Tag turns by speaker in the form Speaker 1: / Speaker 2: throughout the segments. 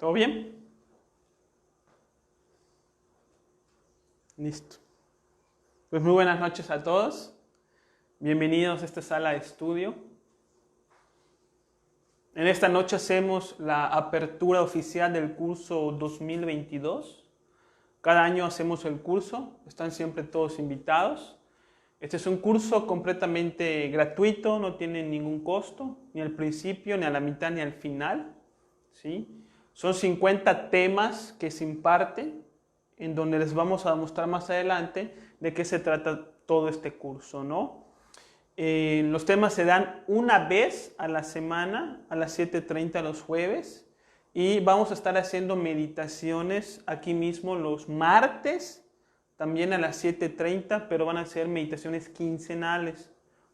Speaker 1: ¿Todo bien? Listo. Pues muy buenas noches a todos. Bienvenidos a esta sala de estudio. En esta noche hacemos la apertura oficial del curso 2022. Cada año hacemos el curso, están siempre todos invitados. Este es un curso completamente gratuito, no tiene ningún costo, ni al principio, ni a la mitad, ni al final, ¿sí? Son 50 temas que se imparten, en donde les vamos a mostrar más adelante de qué se trata todo este curso, ¿no? Los temas se dan una vez a la semana, a las 7:30 los jueves, y vamos a estar haciendo meditaciones aquí mismo los martes, también a las 7:30, pero van a ser meditaciones quincenales.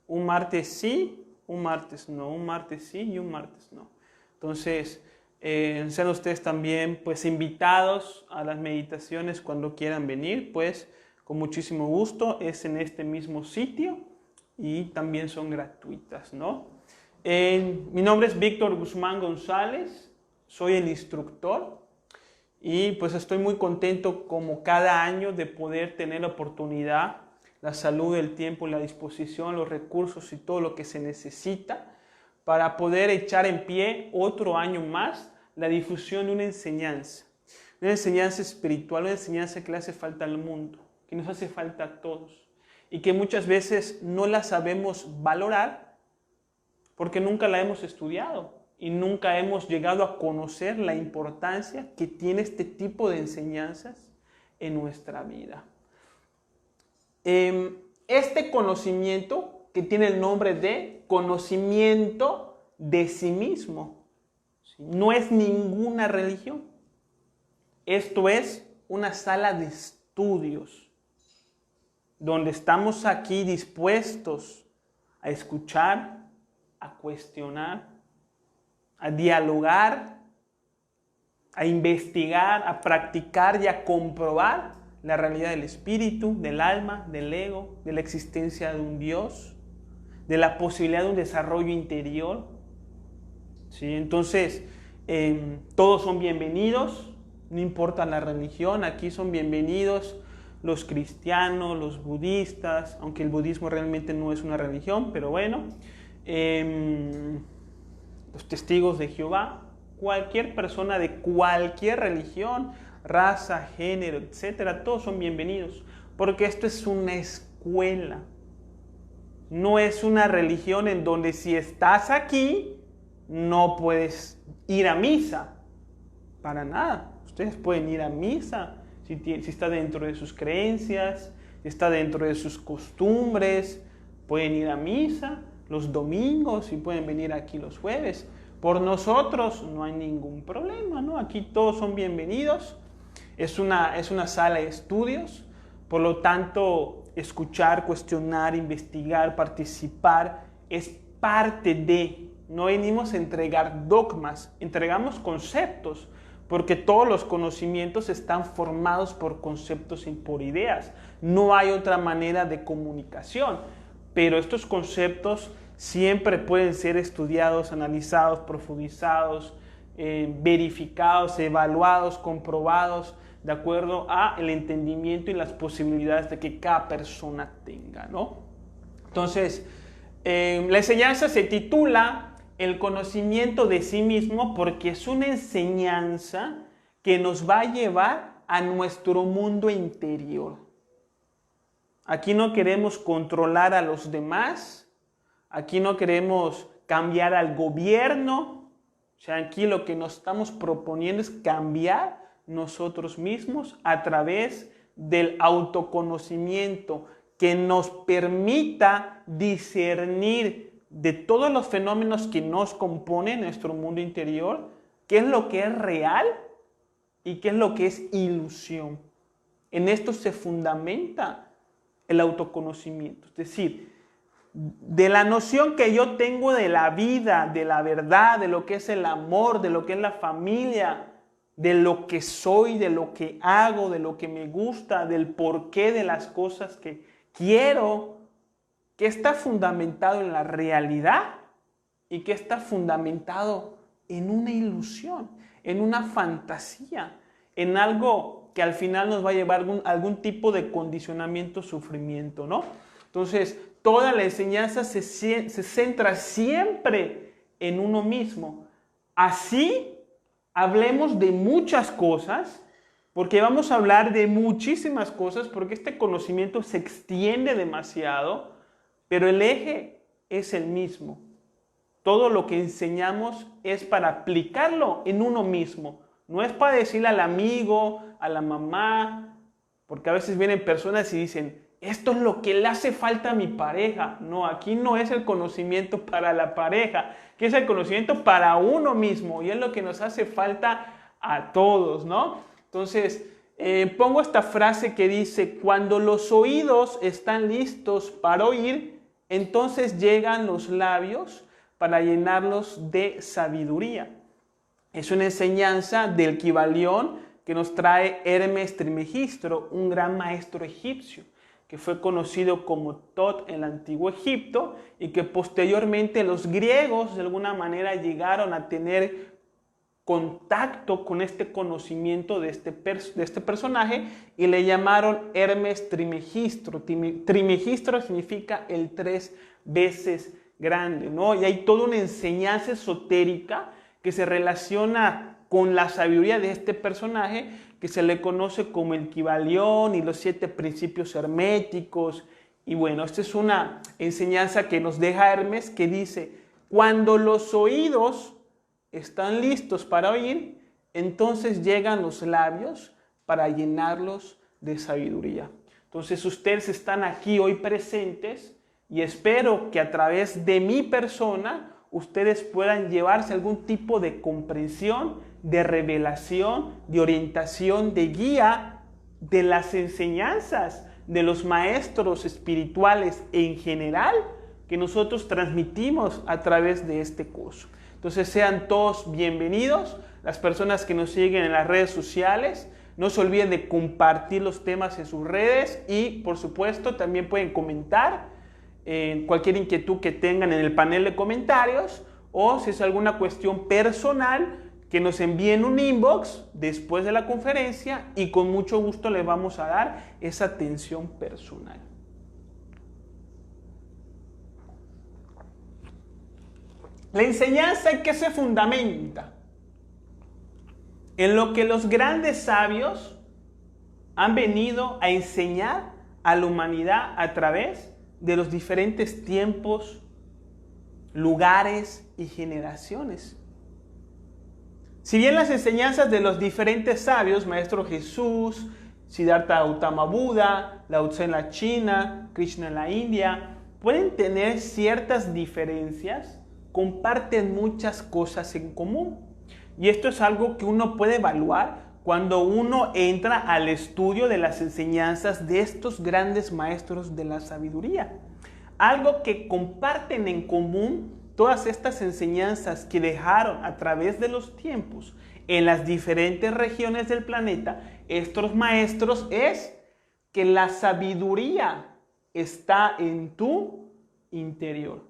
Speaker 1: Un martes sí, un martes no, un martes sí y un martes no. Entonces, sean ustedes también pues invitados a las meditaciones cuando quieran venir, pues con muchísimo gusto, es en este mismo sitio y también son gratuitas, ¿no? Mi nombre es Víctor Guzmán González, soy el instructor y pues estoy muy contento como cada año de poder tener la oportunidad, la salud, el tiempo, la disposición, los recursos y todo lo que se necesita para poder echar en pie otro año más la difusión de una enseñanza espiritual, una enseñanza que le hace falta al mundo, que nos hace falta a todos y que muchas veces no la sabemos valorar porque nunca la hemos estudiado y nunca hemos llegado a conocer la importancia que tiene este tipo de enseñanzas en nuestra vida. Este conocimiento que tiene el nombre de conocimiento de sí mismo, ¿sí? No es ninguna religión. Esto es una sala de estudios, donde estamos aquí dispuestos a escuchar, a cuestionar, a dialogar, a investigar, a practicar y a comprobar la realidad del espíritu, del alma, del ego, de la existencia de un Dios, de la posibilidad de un desarrollo interior. ¿Sí? Entonces, todos son bienvenidos, no importa la religión, aquí son bienvenidos los cristianos, los budistas, aunque el budismo realmente no es una religión, pero bueno, los testigos de Jehová, cualquier persona de cualquier religión, raza, género, etcétera, todos son bienvenidos, porque esto es una escuela. No es una religión en donde si estás aquí, no puedes ir a misa. Para nada. Ustedes pueden ir a misa si está dentro de sus creencias, si está dentro de sus costumbres. Pueden ir a misa los domingos y pueden venir aquí los jueves. Por nosotros no hay ningún problema, ¿no? Aquí todos son bienvenidos. Es una sala de estudios. Por lo tanto, escuchar, cuestionar, investigar, participar es parte de. No venimos a entregar dogmas, entregamos conceptos, porque todos los conocimientos están formados por conceptos y por ideas. No hay otra manera de comunicación, pero estos conceptos siempre pueden ser estudiados, analizados, profundizados, verificados, evaluados, comprobados, de acuerdo a el entendimiento y las posibilidades de que cada persona tenga, ¿no? Entonces, la enseñanza se titula el conocimiento de sí mismo porque es una enseñanza que nos va a llevar a nuestro mundo interior. Aquí no queremos controlar a los demás, aquí no queremos cambiar al gobierno, o sea, aquí lo que nos estamos proponiendo es cambiar nosotros mismos a través del autoconocimiento que nos permita discernir de todos los fenómenos que nos componen nuestro mundo interior, qué es lo que es real y qué es lo que es ilusión. En esto se fundamenta el autoconocimiento, es decir, de la noción que yo tengo de la vida, de la verdad, de lo que es el amor, de lo que es la familia, de lo que soy, de lo que hago, de lo que me gusta, del porqué de las cosas que quiero, que está fundamentado en la realidad y que está fundamentado en una ilusión, en una fantasía, en algo que al final nos va a llevar algún tipo de condicionamiento, sufrimiento, ¿no? Entonces, toda la enseñanza se centra siempre en uno mismo. Así, hablemos de muchas cosas, porque vamos a hablar de muchísimas cosas, porque este conocimiento se extiende demasiado, pero el eje es el mismo. Todo lo que enseñamos es para aplicarlo en uno mismo. No es para decirle al amigo, a la mamá, porque a veces vienen personas y dicen, esto es lo que le hace falta a mi pareja. No, aquí no es el conocimiento para la pareja, que es el conocimiento para uno mismo y es lo que nos hace falta a todos, ¿no? Entonces, pongo esta frase que dice, cuando los oídos están listos para oír, entonces llegan los labios para llenarlos de sabiduría. Es una enseñanza del Kybalión que nos trae Hermes Trismegisto, un gran maestro egipcio, que fue conocido como Tot en el antiguo Egipto y que posteriormente los griegos de alguna manera llegaron a tener contacto con este conocimiento de este personaje y le llamaron Hermes Trismegisto. Trismegisto significa el 3 veces grande, ¿no? Y hay toda una enseñanza esotérica que se relaciona con la sabiduría de este personaje que se le conoce como el Kybalión y los 7 principios herméticos. Y bueno, esta es una enseñanza que nos deja Hermes que dice, cuando los oídos están listos para oír, entonces llegan los labios para llenarlos de sabiduría. Entonces ustedes están aquí hoy presentes y espero que a través de mi persona ustedes puedan llevarse algún tipo de comprensión, de revelación, de orientación, de guía de las enseñanzas de los maestros espirituales en general que nosotros transmitimos a través de este curso. Entonces sean todos bienvenidos, las personas que nos siguen en las redes sociales, no se olviden de compartir los temas en sus redes y por supuesto también pueden comentar cualquier inquietud que tengan en el panel de comentarios o si es alguna cuestión personal que nos envíen un inbox después de la conferencia y con mucho gusto les vamos a dar esa atención personal. La enseñanza en qué se fundamenta, en lo que los grandes sabios han venido a enseñar a la humanidad a través de los diferentes tiempos, lugares y generaciones. Si bien las enseñanzas de los diferentes sabios, Maestro Jesús, Siddhartha Gautama Buda, Lao Tse en la China, Krishna en la India, pueden tener ciertas diferencias, comparten muchas cosas en común. Y esto es algo que uno puede evaluar cuando uno entra al estudio de las enseñanzas de estos grandes maestros de la sabiduría. Algo que comparten en común todas estas enseñanzas que dejaron a través de los tiempos en las diferentes regiones del planeta, estos maestros es que la sabiduría está en tu interior.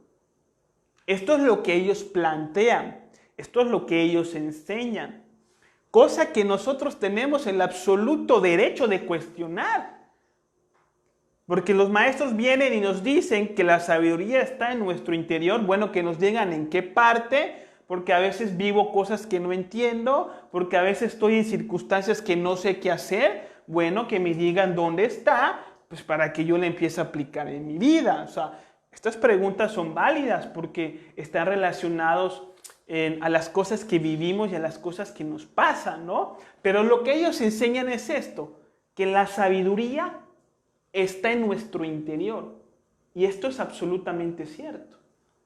Speaker 1: Esto es lo que ellos plantean, esto es lo que ellos enseñan, cosa que nosotros tenemos el absoluto derecho de cuestionar. Porque los maestros vienen y nos dicen que la sabiduría está en nuestro interior. Bueno, que nos digan en qué parte, porque a veces vivo cosas que no entiendo, porque a veces estoy en circunstancias que no sé qué hacer. Bueno, que me digan dónde está, pues para que yo la empiece a aplicar en mi vida. O sea, estas preguntas son válidas porque están relacionados a las cosas que vivimos y a las cosas que nos pasan, ¿no? Pero lo que ellos enseñan es esto, que la sabiduría está en nuestro interior. Y esto es absolutamente cierto.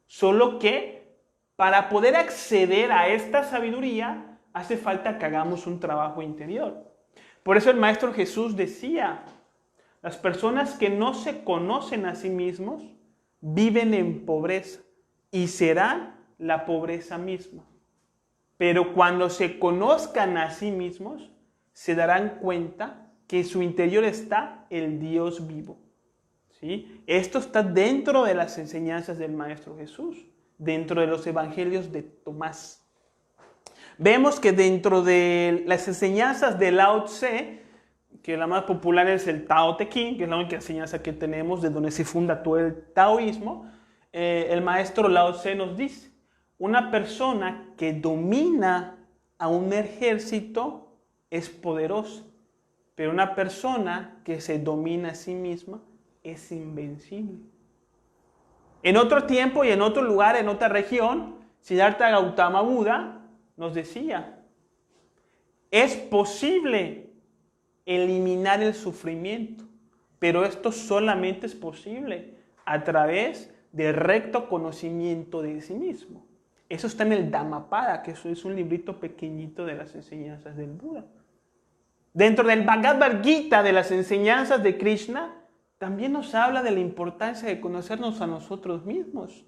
Speaker 1: Solo que para poder acceder a esta sabiduría hace falta que hagamos un trabajo interior. Por eso el Maestro Jesús decía, las personas que no se conocen a sí mismos viven en pobreza y serán la pobreza misma. Pero cuando se conozcan a sí mismos, se darán cuenta que en su interior está el Dios vivo. ¿Sí? Esto está dentro de las enseñanzas del Maestro Jesús, dentro de los evangelios de Tomás. vemos que dentro de las enseñanzas de Lao Tse, que la más popular es el Tao Te Ching, que es la única enseñanza que tenemos de donde se funda todo el taoísmo, el maestro Lao Tse nos dice, una persona que domina a un ejército es poderosa, pero una persona que se domina a sí misma es invencible. En otro tiempo y en otro lugar, en otra región, Siddhartha Gautama Buda nos decía, es posible eliminar el sufrimiento, pero esto solamente es posible a través del recto conocimiento de sí mismo. Eso está en el Dhammapada, que eso es un librito pequeñito de las enseñanzas del Buda. Dentro del Bhagavad Gita, de las enseñanzas de Krishna, también nos habla de la importancia de conocernos a nosotros mismos.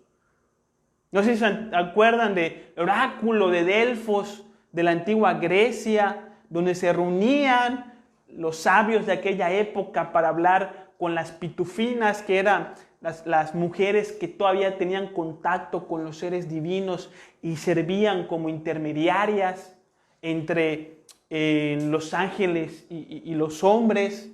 Speaker 1: No sé si se acuerdan del oráculo de Delfos, de la antigua Grecia, donde se reunían los sabios de aquella época para hablar con las pitufinas, que eran las mujeres que todavía tenían contacto con los seres divinos y servían como intermediarias entre los ángeles y los hombres.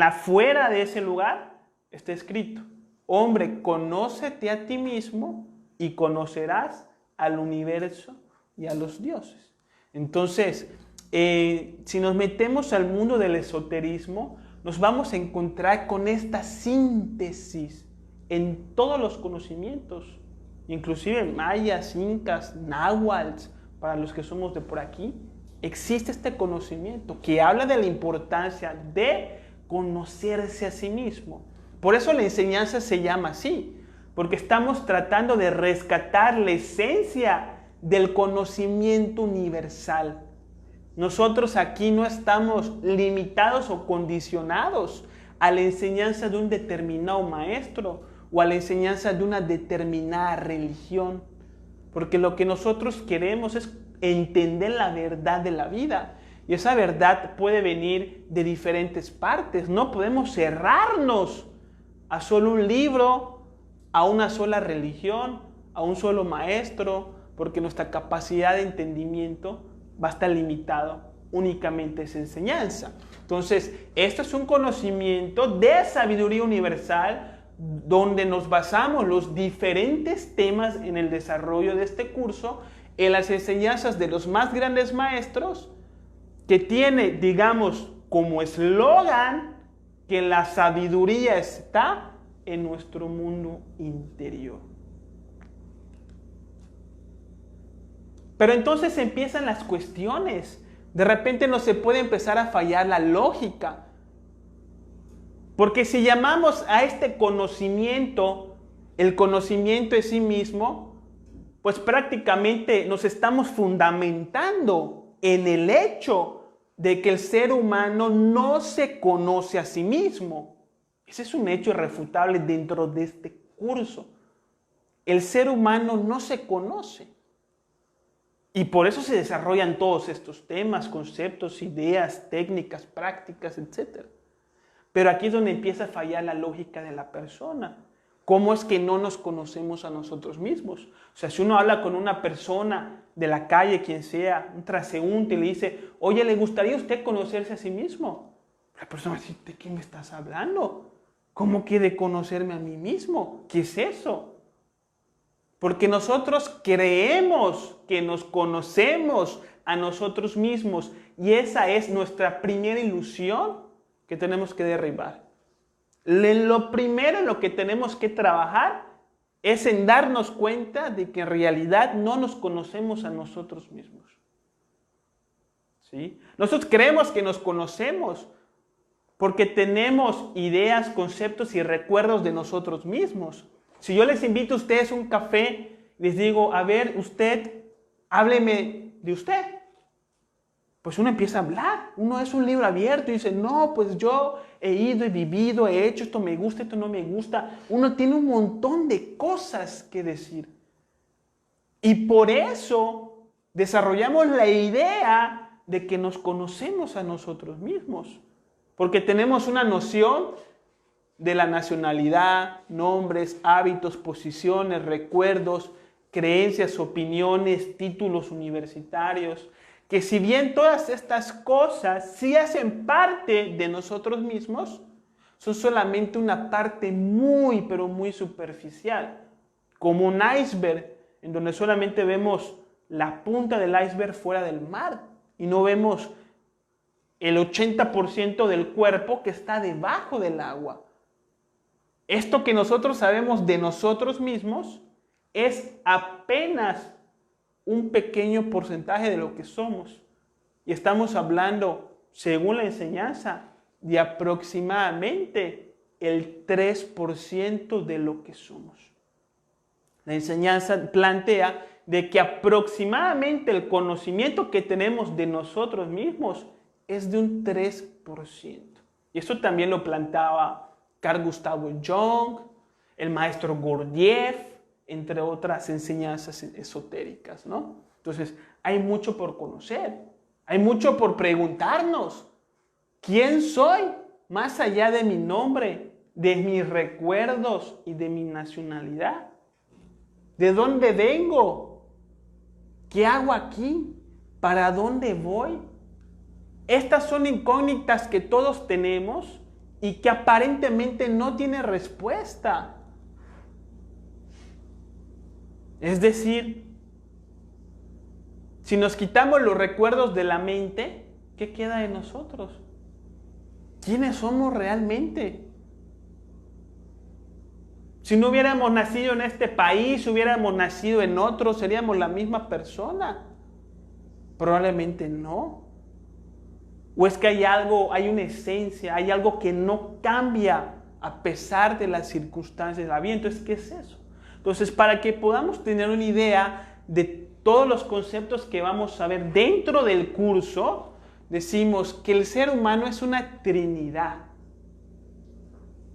Speaker 1: Afuera de ese lugar está escrito, hombre, conócete a ti mismo y conocerás al universo y a los dioses. Entonces, si nos metemos al mundo del esoterismo, nos vamos a encontrar con esta síntesis en todos los conocimientos, inclusive mayas, incas, náhuatls, para los que somos de por aquí, existe este conocimiento que habla de la importancia de conocerse a sí mismo. Por eso la enseñanza se llama así, porque estamos tratando de rescatar la esencia del conocimiento universal. Nosotros aquí no estamos limitados o condicionados a la enseñanza de un determinado maestro o a la enseñanza de una determinada religión, porque lo que nosotros queremos es entender la verdad de la vida, y esa verdad puede venir de diferentes partes. No podemos cerrarnos a solo un libro, a una sola religión, a un solo maestro, porque nuestra capacidad de entendimiento va a estar limitado únicamente a esa enseñanza. Entonces, esto es un conocimiento de sabiduría universal donde nos basamos los diferentes temas en el desarrollo de este curso en las enseñanzas de los más grandes maestros, que tiene, digamos, como eslogan que la sabiduría está en nuestro mundo interior. Pero entonces empiezan las cuestiones. De repente no se puede empezar a fallar la lógica. Porque si llamamos a este conocimiento el conocimiento de sí mismo, pues prácticamente nos estamos fundamentando en el hecho de que el ser humano no se conoce a sí mismo. Ese es un hecho irrefutable dentro de este curso. El ser humano no se conoce. Y por eso se desarrollan todos estos temas, conceptos, ideas, técnicas, prácticas, etc. Pero aquí es donde empieza a fallar la lógica de la persona. ¿Cómo es que no nos conocemos a nosotros mismos? O sea, si uno habla con una persona de la calle, quien sea, un transeúnte, y le dice, oye, ¿le gustaría a usted conocerse a sí mismo? La persona dice, ¿de qué me estás hablando? ¿Cómo quiere conocerme a mí mismo? ¿Qué es eso? Porque nosotros creemos que nos conocemos a nosotros mismos y esa es nuestra primera ilusión que tenemos que derribar. Lo primero en lo que tenemos que trabajar es en darnos cuenta de que en realidad no nos conocemos a nosotros mismos. ¿Sí? Nosotros creemos que nos conocemos porque tenemos ideas, conceptos y recuerdos de nosotros mismos. Si yo les invito a ustedes a un café, les digo, a ver, usted, hábleme de usted. Pues uno empieza a hablar, uno es un libro abierto y dice, no, pues yo he ido, he vivido, he hecho, esto me gusta, esto no me gusta. Uno tiene un montón de cosas que decir. Y por eso desarrollamos la idea de que nos conocemos a nosotros mismos. Porque tenemos una noción de la nacionalidad, nombres, hábitos, posiciones, recuerdos, creencias, opiniones, títulos universitarios, que si bien todas estas cosas sí hacen parte de nosotros mismos, son solamente una parte muy, pero muy superficial, como un iceberg, en donde solamente vemos la punta del iceberg fuera del mar y no vemos el 80% del cuerpo que está debajo del agua. Esto que nosotros sabemos de nosotros mismos es apenas un pequeño porcentaje de lo que somos. Y estamos hablando, según la enseñanza, de aproximadamente el 3% de lo que somos. La enseñanza plantea de que aproximadamente el conocimiento que tenemos de nosotros mismos es de un 3%. Y esto también lo planteaba Carl Gustav Jung, el maestro Gurdjieff, entre otras enseñanzas esotéricas, ¿no? Entonces, hay mucho por conocer, hay mucho por preguntarnos. ¿Quién soy? Más allá de mi nombre, de mis recuerdos y de mi nacionalidad. ¿De dónde vengo? ¿Qué hago aquí? ¿Para dónde voy? Estas son incógnitas que todos tenemos y que aparentemente no tienen respuesta. Es decir, si nos quitamos los recuerdos de la mente, ¿qué queda de nosotros? ¿Quiénes somos realmente? Si no hubiéramos nacido en este país, si hubiéramos nacido en otro, ¿seríamos la misma persona? Probablemente no. ¿O es que hay algo, hay una esencia, hay algo que no cambia a pesar de las circunstancias de la vida? Entonces, ¿qué es eso? Entonces, para que podamos tener una idea de todos los conceptos que vamos a ver dentro del curso, decimos que el ser humano es una trinidad.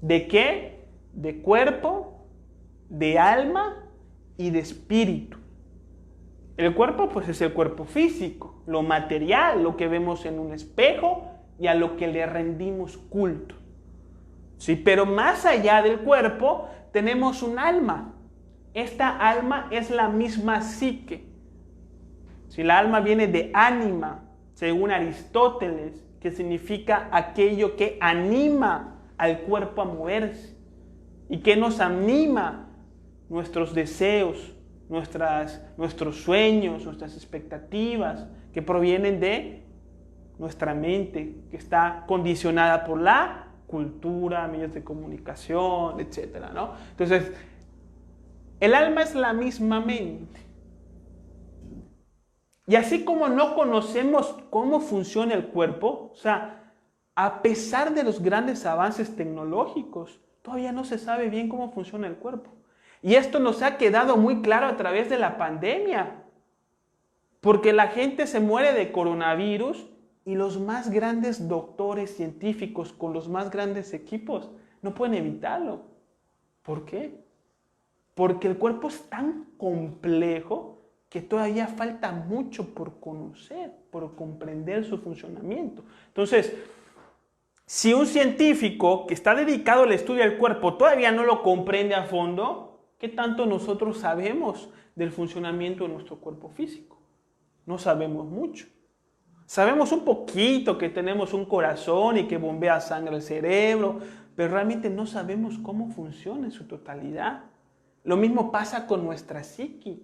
Speaker 1: ¿De qué? De cuerpo, de alma y de espíritu. El cuerpo, pues, es el cuerpo físico, lo material, lo que vemos en un espejo y a lo que le rendimos culto. Sí, pero más allá del cuerpo tenemos un alma. Esta alma es la misma psique. Si la alma viene de ánima, según Aristóteles, que significa aquello que anima al cuerpo a moverse y que nos anima nuestros deseos, nuestros sueños, nuestras expectativas, que provienen de nuestra mente, que está condicionada por la cultura, medios de comunicación, etc., ¿no? Entonces, el alma es la misma mente. Y así como no conocemos cómo funciona el cuerpo, o sea, a pesar de los grandes avances tecnológicos, todavía no se sabe bien cómo funciona el cuerpo. Y esto nos ha quedado muy claro a través de la pandemia, porque la gente se muere de coronavirus y los más grandes doctores científicos con los más grandes equipos no pueden evitarlo. ¿Por qué? Porque el cuerpo es tan complejo que todavía falta mucho por conocer, por comprender su funcionamiento. Entonces, si un científico que está dedicado al estudio del cuerpo todavía no lo comprende a fondo, ¿qué tanto nosotros sabemos del funcionamiento de nuestro cuerpo físico? No sabemos mucho. Sabemos un poquito que tenemos un corazón y que bombea sangre al cerebro, pero realmente no sabemos cómo funciona en su totalidad. Lo mismo pasa con nuestra psique.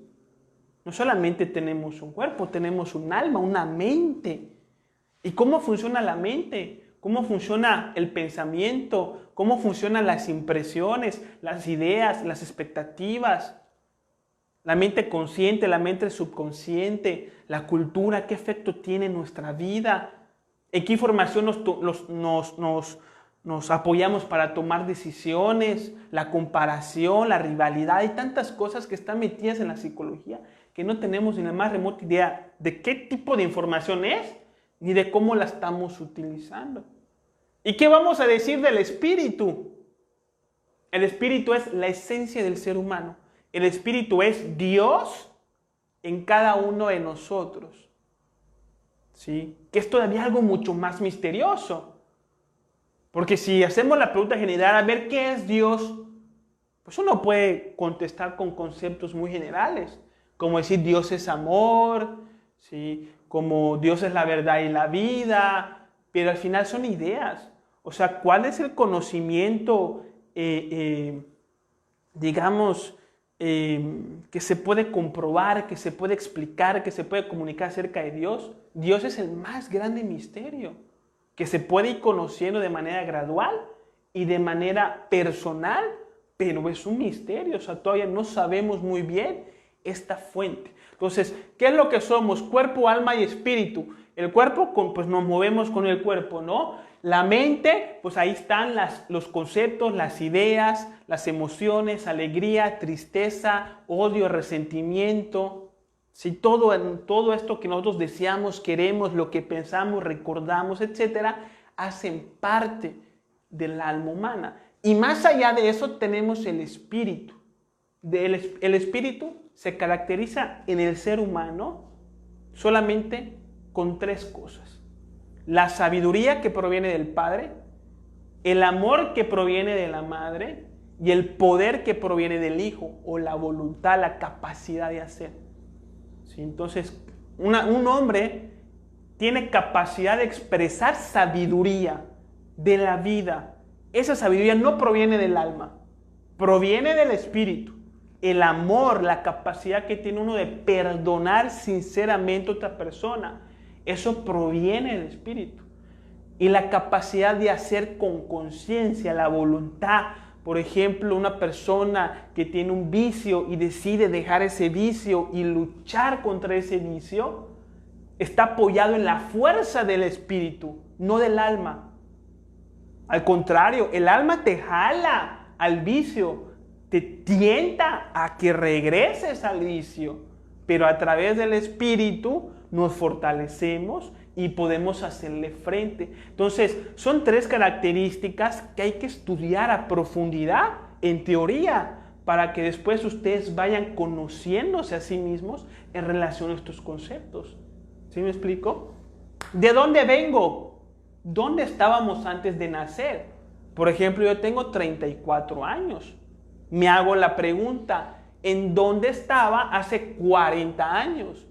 Speaker 1: No solamente tenemos un cuerpo, tenemos un alma, una mente. ¿Y cómo funciona la mente? ¿Cómo funciona el pensamiento? ¿Cómo funcionan las impresiones, las ideas, las expectativas? La mente consciente, la mente subconsciente, la cultura, ¿qué efecto tiene en nuestra vida? ¿En qué información nos apoyamos para tomar decisiones? La comparación, la rivalidad, hay tantas cosas que están metidas en la psicología que no tenemos ni la más remota idea de qué tipo de información es, ni de cómo la estamos utilizando. ¿Y qué vamos a decir del espíritu? El espíritu es la esencia del ser humano. El espíritu es Dios en cada uno de nosotros. ¿Sí? Que es todavía algo mucho más misterioso. Porque si hacemos la pregunta general, a ver qué es Dios, pues uno puede contestar con conceptos muy generales, como decir Dios es amor, ¿sí? Como Dios es la verdad y la vida, pero al final son ideas. O sea, ¿cuál es el conocimiento, digamos, que se puede comprobar, que se puede explicar, que se puede comunicar acerca de Dios? Dios es el más grande misterio, que se puede ir conociendo de manera gradual y de manera personal, pero es un misterio. O sea, todavía no sabemos muy bien esta fuente. Entonces, ¿qué es lo que somos? Cuerpo, alma y espíritu. El cuerpo, pues nos movemos con el cuerpo, ¿no? La mente, pues ahí están los conceptos, las ideas, las emociones, alegría, tristeza, odio, resentimiento. Si todo esto que nosotros deseamos, queremos, lo que pensamos, recordamos, etcétera, hacen parte del alma humana. Y más allá de eso tenemos el espíritu. El espíritu se caracteriza en el ser humano solamente con 3 cosas: la sabiduría que proviene del Padre, el amor que proviene de la Madre y el poder que proviene del Hijo, o la voluntad, la capacidad de hacer. ¿Sí? Entonces, un hombre tiene capacidad de expresar sabiduría de la vida. Esa sabiduría no proviene del alma, proviene del espíritu. El amor, la capacidad que tiene uno de perdonar sinceramente a otra persona, eso proviene del espíritu. Y la capacidad de hacer con conciencia, la voluntad. Por ejemplo, una persona que tiene un vicio y decide dejar ese vicio y luchar contra ese vicio, está apoyado en la fuerza del espíritu, no del alma. Al contrario, el alma te jala al vicio, te tienta a que regreses al vicio, pero a través del espíritu nos fortalecemos y podemos hacerle frente. Entonces, son 3 características que hay que estudiar a profundidad en teoría para que después ustedes vayan conociéndose a sí mismos en relación a estos conceptos. ¿Sí me explico? ¿De dónde vengo? ¿Dónde estábamos antes de nacer? Por ejemplo, yo tengo 34 años. Me hago la pregunta, ¿en dónde estaba hace 40 años?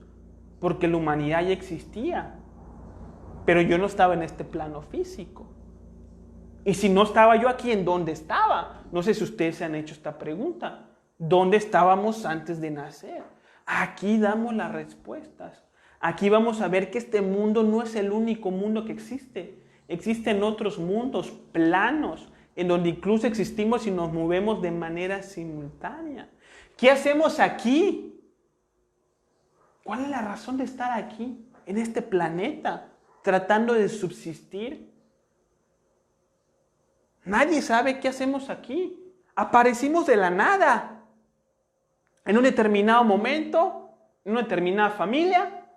Speaker 1: Porque la humanidad ya existía, pero yo no estaba en este plano físico. Y si no estaba yo aquí, ¿en dónde estaba? No sé si ustedes se han hecho esta pregunta. ¿Dónde estábamos antes de nacer? Aquí damos las respuestas. Aquí vamos a ver que este mundo no es el único mundo que existe. Existen otros mundos, planos, en donde incluso existimos y nos movemos de manera simultánea. ¿Qué hacemos aquí? ¿Cuál es la razón de estar aquí, en este planeta, tratando de subsistir? Nadie sabe qué hacemos aquí. Aparecimos de la nada, en un determinado momento, en una determinada familia,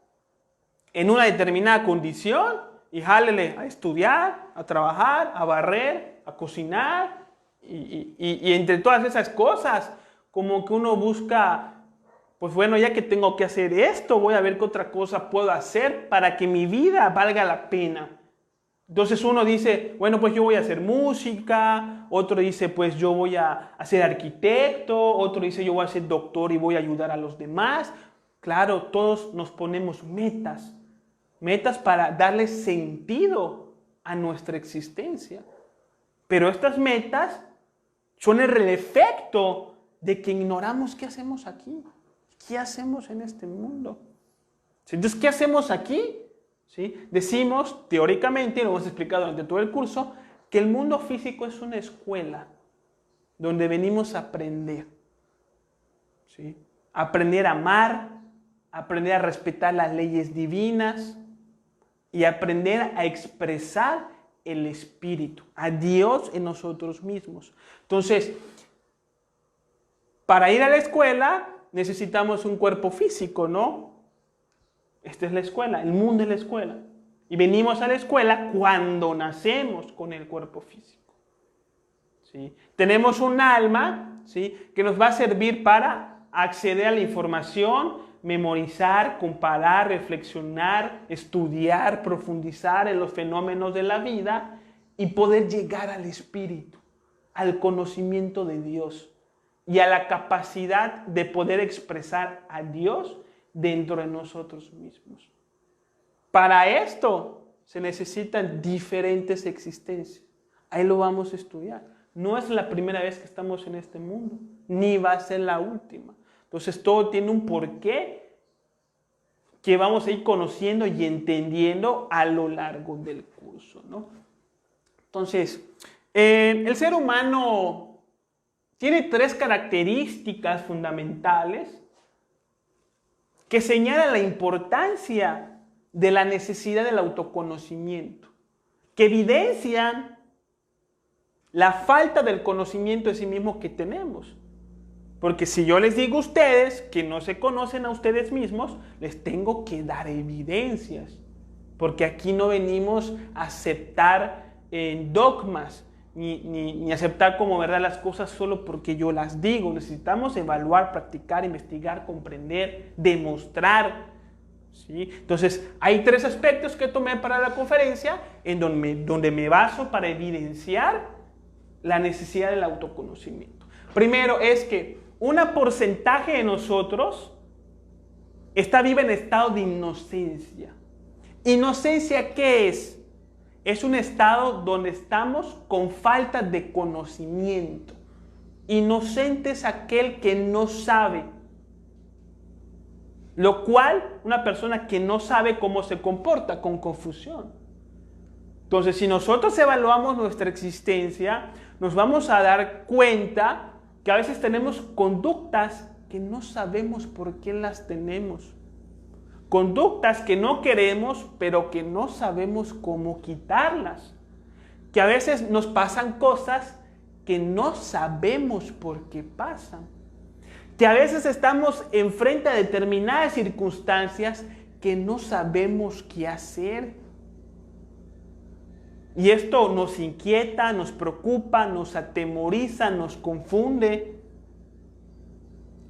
Speaker 1: en una determinada condición, y jálele a estudiar, a trabajar, a barrer, a cocinar, y entre todas esas cosas, como que uno busca, pues bueno, ya que tengo que hacer esto, voy a ver qué otra cosa puedo hacer para que mi vida valga la pena. Entonces uno dice, bueno, pues yo voy a hacer música, otro dice, pues yo voy a ser arquitecto, otro dice, yo voy a ser doctor y voy a ayudar a los demás. Claro, todos nos ponemos metas para darle sentido a nuestra existencia. Pero estas metas son el efecto de que ignoramos qué hacemos aquí, qué hacemos en este mundo. Entonces, ¿qué hacemos aquí? ¿Sí? Decimos, teóricamente, y lo hemos explicado durante todo el curso, que el mundo físico es una escuela donde venimos a aprender. ¿Sí? Aprender a amar, aprender a respetar las leyes divinas y aprender a expresar el espíritu, a Dios en nosotros mismos. Entonces, para ir a la escuela necesitamos un cuerpo físico, ¿no? Esta es la escuela, el mundo es la escuela. Y venimos a la escuela cuando nacemos con el cuerpo físico. ¿Sí? Tenemos un alma, ¿sí?, que nos va a servir para acceder a la información, memorizar, comparar, reflexionar, estudiar, profundizar en los fenómenos de la vida y poder llegar al espíritu, al conocimiento de Dios. y a la capacidad de poder expresar a Dios dentro de nosotros mismos. Para esto se necesitan diferentes existencias. Ahí lo vamos a estudiar. No es la primera vez que estamos en este mundo, ni va a ser la última. Entonces todo tiene un porqué que vamos a ir conociendo y entendiendo a lo largo del curso, ¿no? Entonces, el ser humano tiene 3 características fundamentales que señalan la importancia de la necesidad del autoconocimiento, que evidencian la falta del conocimiento de sí mismo que tenemos. Porque si yo les digo a ustedes que no se conocen a ustedes mismos, les tengo que dar evidencias. Porque aquí no venimos a aceptar dogmas, ni aceptar como verdad las cosas solo porque yo las digo. Necesitamos evaluar, practicar, investigar, comprender, demostrar, ¿sí? Entonces, hay 3 aspectos que tomé para la conferencia en donde me baso para evidenciar la necesidad del autoconocimiento. Primero es que un porcentaje de nosotros está vivo en estado de inocencia. ¿Inocencia qué es? Es un estado donde estamos con falta de conocimiento. Inocente es aquel que no sabe. Lo cual, una persona que no sabe cómo se comporta, con confusión. Entonces, si nosotros evaluamos nuestra existencia, nos vamos a dar cuenta que a veces tenemos conductas que no sabemos por qué las tenemos. Conductas que no queremos, pero que no sabemos cómo quitarlas. Que a veces nos pasan cosas que no sabemos por qué pasan. Que a veces estamos enfrente a determinadas circunstancias que no sabemos qué hacer. Y esto nos inquieta, nos preocupa, nos atemoriza, nos confunde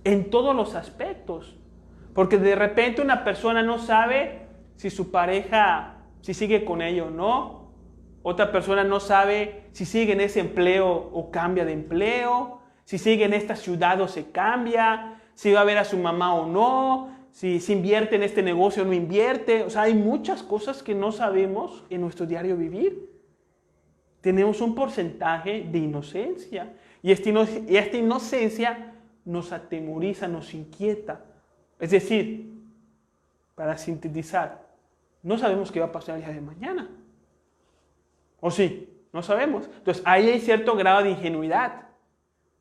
Speaker 1: en todos los aspectos. Porque de repente una persona no sabe si su pareja, si sigue con ella o no. Otra persona no sabe si sigue en ese empleo o cambia de empleo. Si sigue en esta ciudad o se cambia. Si va a ver a su mamá o no. Si invierte en este negocio o no invierte. O sea, hay muchas cosas que no sabemos en nuestro diario vivir. Tenemos un porcentaje de inocencia. Y esta inocencia nos atemoriza, nos inquieta. Es decir, para sintetizar, no sabemos qué va a pasar el día de mañana. ¿O sí? No sabemos. Entonces, ahí hay cierto grado de ingenuidad.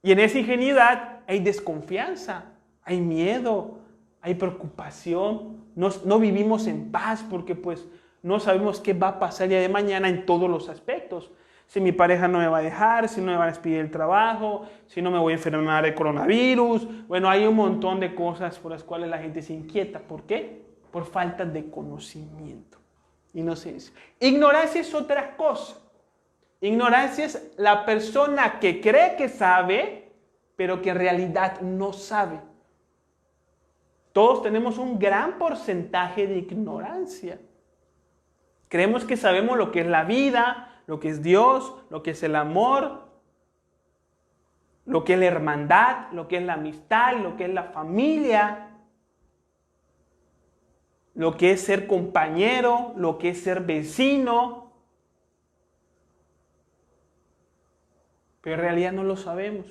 Speaker 1: Y en esa ingenuidad hay desconfianza, hay miedo, hay preocupación. No vivimos en paz porque pues no sabemos qué va a pasar el día de mañana en todos los aspectos. Si mi pareja no me va a dejar, si no me van a despedir del trabajo, si no me voy a enfermar de coronavirus. Bueno, hay un montón de cosas por las cuales la gente se inquieta. ¿Por qué? Por falta de conocimiento. Inocencia. Ignorancia es otra cosa. Ignorancia es la persona que cree que sabe, pero que en realidad no sabe. Todos tenemos un gran porcentaje de ignorancia. Creemos que sabemos lo que es la vida, lo que es Dios, lo que es el amor, lo que es la hermandad, lo que es la amistad, lo que es la familia, lo que es ser compañero, lo que es ser vecino. Pero en realidad no lo sabemos.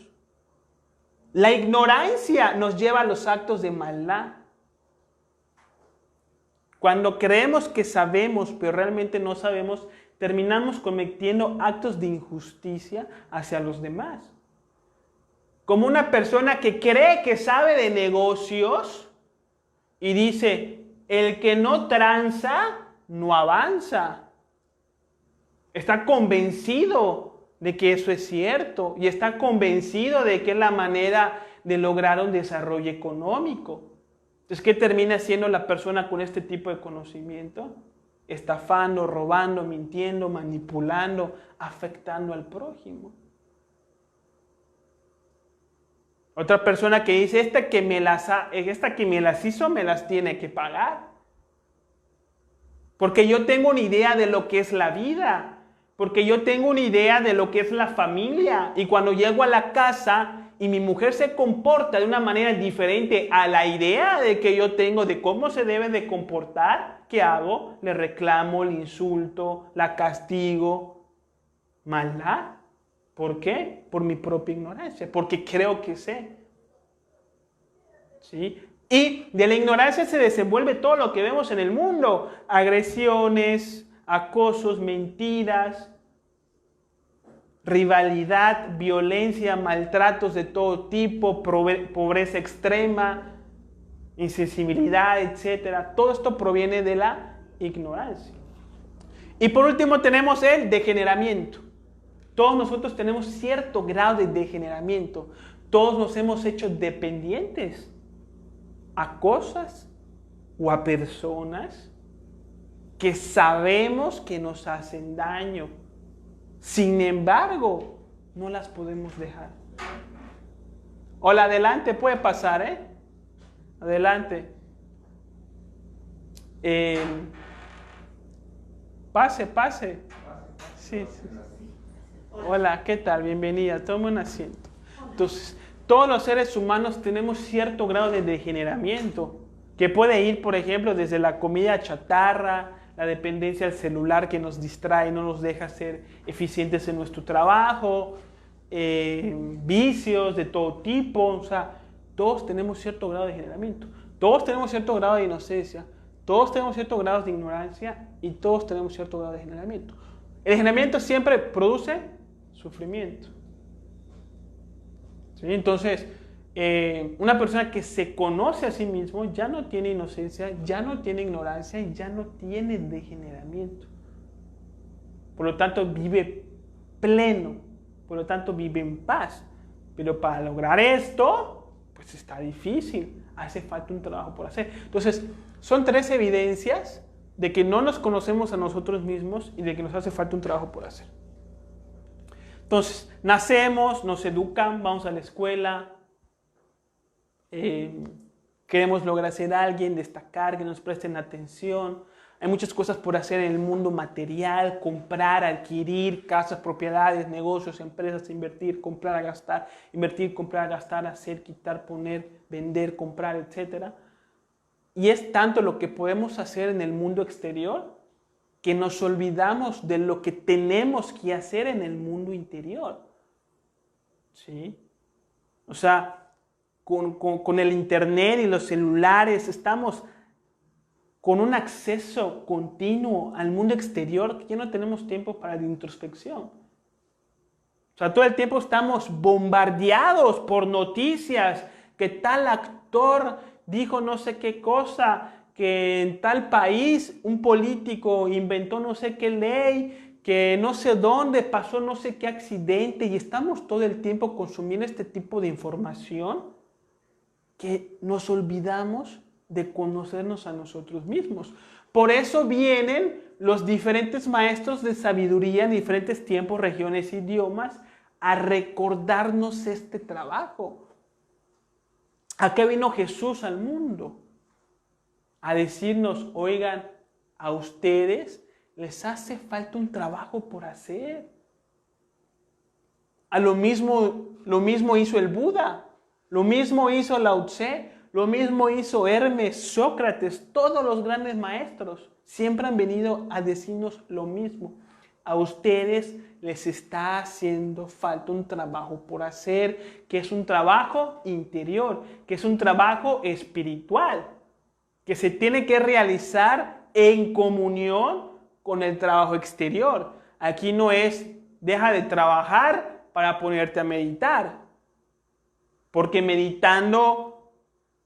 Speaker 1: La ignorancia nos lleva a los actos de maldad. Cuando creemos que sabemos, pero realmente no sabemos, terminamos cometiendo actos de injusticia hacia los demás. Como una persona que cree que sabe de negocios y dice, el que no tranza, no avanza. Está convencido de que eso es cierto y está convencido de que es la manera de lograr un desarrollo económico. Entonces, ¿qué termina haciendo la persona con este tipo de conocimiento? Estafando, robando, mintiendo, manipulando, afectando al prójimo. Otra persona que dice, esta que me las hizo me las tiene que pagar. Porque yo tengo una idea de lo que es la vida. Porque yo tengo una idea de lo que es la familia. Y cuando llego a la casa y mi mujer se comporta de una manera diferente a la idea de que yo tengo de cómo se debe de comportar, ¿qué hago? Le reclamo, le insulto, la castigo. Maldad. ¿Por qué? Por mi propia ignorancia, porque creo que sé. ¿Sí? Y de la ignorancia se desenvuelve todo lo que vemos en el mundo. Agresiones, acosos, mentiras, rivalidad, violencia, maltratos de todo tipo, pobreza extrema, insensibilidad, etc. Todo esto proviene de la ignorancia. Y por último tenemos el degeneramiento. Todos nosotros tenemos cierto grado de degeneramiento. Todos nos hemos hecho dependientes a cosas o a personas que sabemos que nos hacen daño. Sin embargo, no las podemos dejar. Hola, adelante, puede pasar, Adelante. Pase. Sí. Hola, ¿qué tal? Bienvenida, tome un asiento. Entonces, todos los seres humanos tenemos cierto grado de degeneramiento, que puede ir, por ejemplo, desde la comida chatarra, la dependencia al celular que nos distrae, no nos deja ser eficientes en nuestro trabajo, vicios de todo tipo. O sea, todos tenemos cierto grado de degeneramiento, todos tenemos cierto grado de inocencia, todos tenemos cierto grado de ignorancia y todos tenemos cierto grado de degeneramiento. El degeneramiento siempre produce sufrimiento. ¿Sí? Entonces, una persona que se conoce a sí mismo ya no tiene inocencia, ya no tiene ignorancia y ya no tiene degeneramiento. Por lo tanto, vive pleno, por lo tanto, vive en paz. Pero para lograr esto, pues está difícil, hace falta un trabajo por hacer. Entonces, son 3 evidencias de que no nos conocemos a nosotros mismos y de que nos hace falta un trabajo por hacer. Entonces, nacemos, nos educan, vamos a la escuela, queremos lograr ser alguien, destacar, que nos presten atención. Hay muchas cosas por hacer en el mundo material: comprar, adquirir casas, propiedades, negocios, empresas, invertir, comprar, gastar, invertir, comprar, gastar, hacer, quitar, poner, vender, comprar, etc. Y es tanto lo que podemos hacer en el mundo exterior que nos olvidamos de lo que tenemos que hacer en el mundo interior. ¿Sí? O sea, con el internet y los celulares estamos con un acceso continuo al mundo exterior que ya no tenemos tiempo para la introspección. O sea, todo el tiempo estamos bombardeados por noticias, que tal actor dijo no sé qué cosa, que en tal país un político inventó no sé qué ley, que no sé dónde pasó no sé qué accidente, y estamos todo el tiempo consumiendo este tipo de información que nos olvidamos de conocernos a nosotros mismos. Por eso vienen los diferentes maestros de sabiduría en diferentes tiempos, regiones, idiomas, a recordarnos este trabajo. ¿A qué vino Jesús al mundo? A decirnos: oigan, a ustedes les hace falta un trabajo por hacer. Lo mismo hizo el Buda, lo mismo hizo Lao Tse, lo mismo hizo Hermes, Sócrates. Todos los grandes maestros siempre han venido a decirnos lo mismo. A ustedes les está haciendo falta un trabajo por hacer, que es un trabajo interior, que es un trabajo espiritual, que se tiene que realizar en comunión con el trabajo exterior. Aquí no es deja de trabajar para ponerte a meditar, porque meditando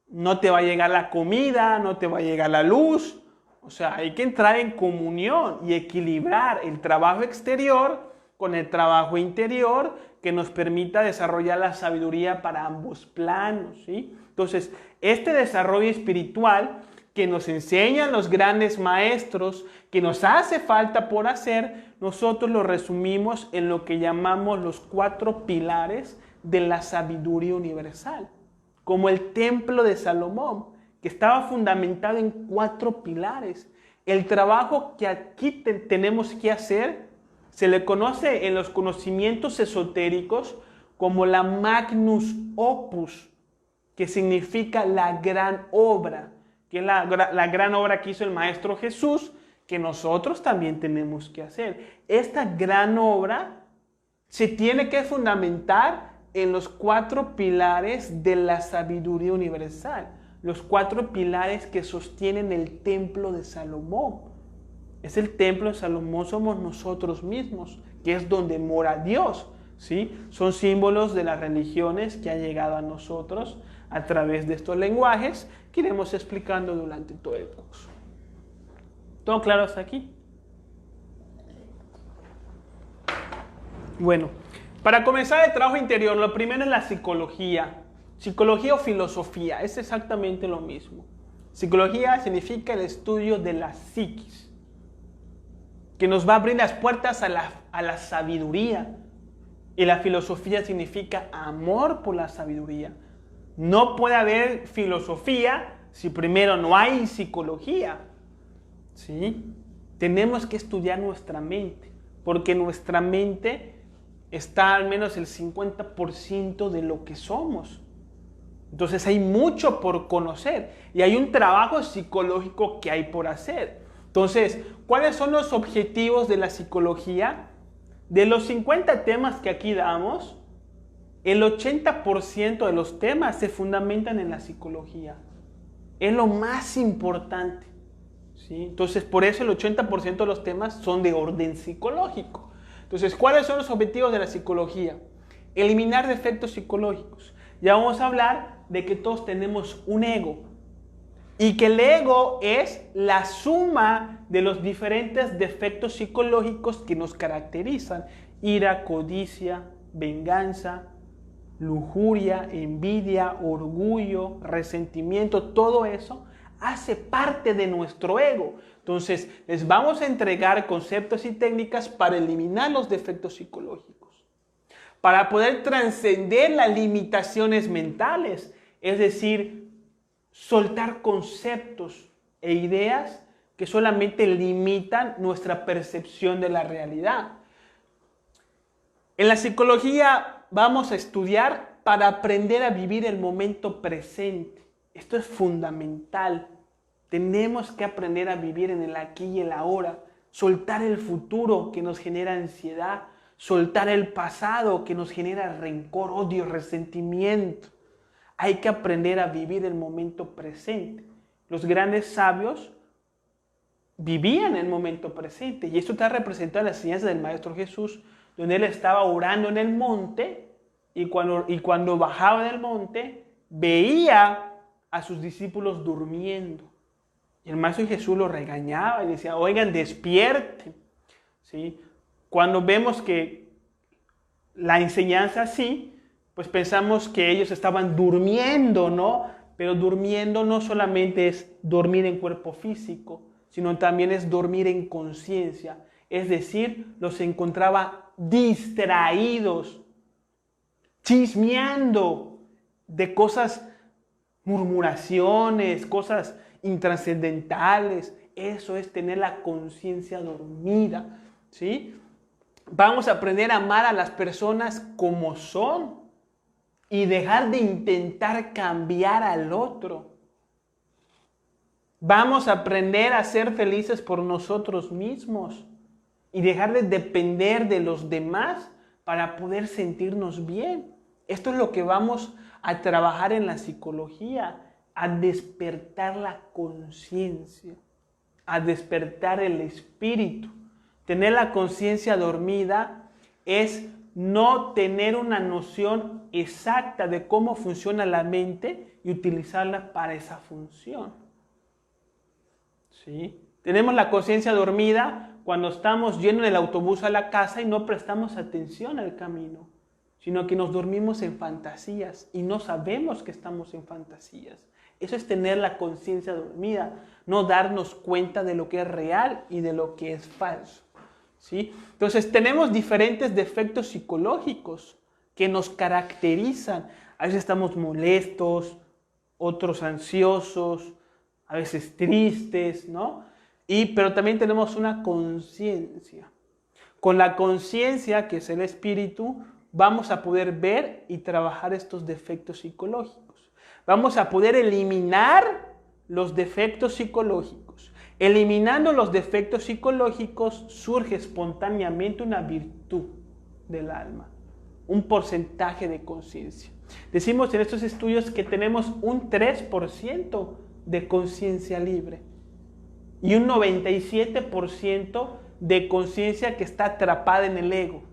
Speaker 1: no te va a llegar la comida, no te va a llegar la luz. O sea, hay que entrar en comunión y equilibrar el trabajo exterior con el trabajo interior que nos permita desarrollar la sabiduría para ambos planos, ¿sí? Entonces, este desarrollo espiritual que nos enseñan los grandes maestros, que nos hace falta por hacer, nosotros lo resumimos en lo que llamamos los 4 pilares de la sabiduría universal, como el templo de Salomón, que estaba fundamentado en 4 pilares. El trabajo que aquí tenemos que hacer se le conoce en los conocimientos esotéricos como la Magnus Opus, que significa la gran obra, que es la gran obra que hizo el Maestro Jesús, que nosotros también tenemos que hacer. Esta gran obra se tiene que fundamentar en los 4 pilares de la sabiduría universal, los 4 pilares que sostienen el templo de Salomón. Es el templo de Salomón, somos nosotros mismos, que es donde mora Dios, ¿sí? Son símbolos de las religiones que han llegado a nosotros a través de estos lenguajes que iremos explicando durante todo el curso. ¿Todo claro hasta aquí? Bueno, para comenzar el trabajo interior, lo primero es la psicología. Psicología o filosofía, es exactamente lo mismo. Psicología significa el estudio de la psiquis, que nos va a abrir las puertas a la sabiduría. Y la filosofía significa amor por la sabiduría. No puede haber filosofía si primero no hay psicología, ¿sí? Tenemos que estudiar nuestra mente, porque nuestra mente está al menos el 50% de lo que somos. Entonces hay mucho por conocer y hay un trabajo psicológico que hay por hacer. Entonces, ¿cuáles son los objetivos de la psicología? De los 50 temas que aquí damos, el 80% de los temas se fundamentan en la psicología. Es lo más importante, ¿sí? Entonces, por eso el 80% de los temas son de orden psicológico. Entonces, ¿cuáles son los objetivos de la psicología? Eliminar defectos psicológicos. Ya vamos a hablar de que todos tenemos un ego. Y que el ego es la suma de los diferentes defectos psicológicos que nos caracterizan. Ira, codicia, venganza, lujuria, envidia, orgullo, resentimiento, todo eso hace parte de nuestro ego. Entonces, les vamos a entregar conceptos y técnicas para eliminar los defectos psicológicos, para poder trascender las limitaciones mentales, es decir, soltar conceptos e ideas que solamente limitan nuestra percepción de la realidad. En la psicología vamos a estudiar para aprender a vivir el momento presente. Esto es fundamental. Tenemos que aprender a vivir en el aquí y el ahora, soltar el futuro que nos genera ansiedad, soltar el pasado que nos genera rencor, odio, resentimiento. Hay que aprender a vivir el momento presente. Los grandes sabios vivían el momento presente y esto está representado en la enseñanza del Maestro Jesús, donde él estaba orando en el monte y cuando bajaba del monte veía a sus discípulos durmiendo. Y el Maestro Jesús los regañaba y decía, oigan, despierten, ¿sí? Cuando vemos que la enseñanza así, pues pensamos que ellos estaban durmiendo, ¿no? Pero durmiendo no solamente es dormir en cuerpo físico, sino también es dormir en conciencia. Es decir, los encontraba distraídos, chismeando de cosas, murmuraciones, cosas intrascendentales. Eso es tener la conciencia dormida, ¿sí? Vamos a aprender a amar a las personas como son y dejar de intentar cambiar al otro. Vamos a aprender a ser felices por nosotros mismos y dejar de depender de los demás para poder sentirnos bien. Esto es lo que vamos a trabajar en la psicología, a despertar la conciencia, a despertar el espíritu. Tener la conciencia dormida es no tener una noción exacta de cómo funciona la mente y utilizarla para esa función. ¿Sí? Tenemos la conciencia dormida cuando estamos yendo en el autobús a la casa y no prestamos atención al camino, sino que nos dormimos en fantasías y no sabemos que estamos en fantasías. Eso es tener la conciencia dormida, no darnos cuenta de lo que es real y de lo que es falso, ¿sí? Entonces tenemos diferentes defectos psicológicos que nos caracterizan. A veces estamos molestos, otros ansiosos, a veces tristes, ¿no? Pero también tenemos una conciencia. Con la conciencia, que es el espíritu, vamos a poder ver y trabajar estos defectos psicológicos. Vamos a poder eliminar los defectos psicológicos. Eliminando los defectos psicológicos surge espontáneamente una virtud del alma, un porcentaje de conciencia. Decimos en estos estudios que tenemos un 3% de conciencia libre y un 97% de conciencia que está atrapada en el ego,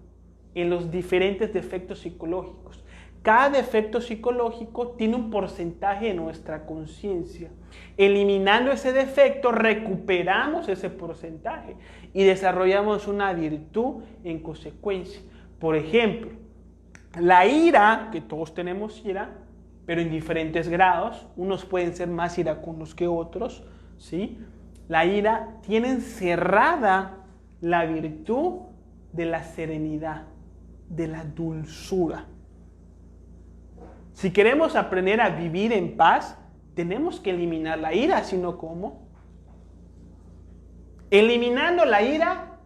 Speaker 1: en los diferentes defectos psicológicos. Cada defecto psicológico tiene un porcentaje de nuestra conciencia. Eliminando ese defecto, recuperamos ese porcentaje y desarrollamos una virtud en consecuencia. Por ejemplo, la ira, que todos tenemos ira, pero en diferentes grados, unos pueden ser más iracundos que otros, ¿sí? La ira tiene encerrada la virtud de la serenidad, de la dulzura. Si queremos aprender a vivir en paz, tenemos que eliminar la ira, si no, ¿cómo? Eliminando la ira,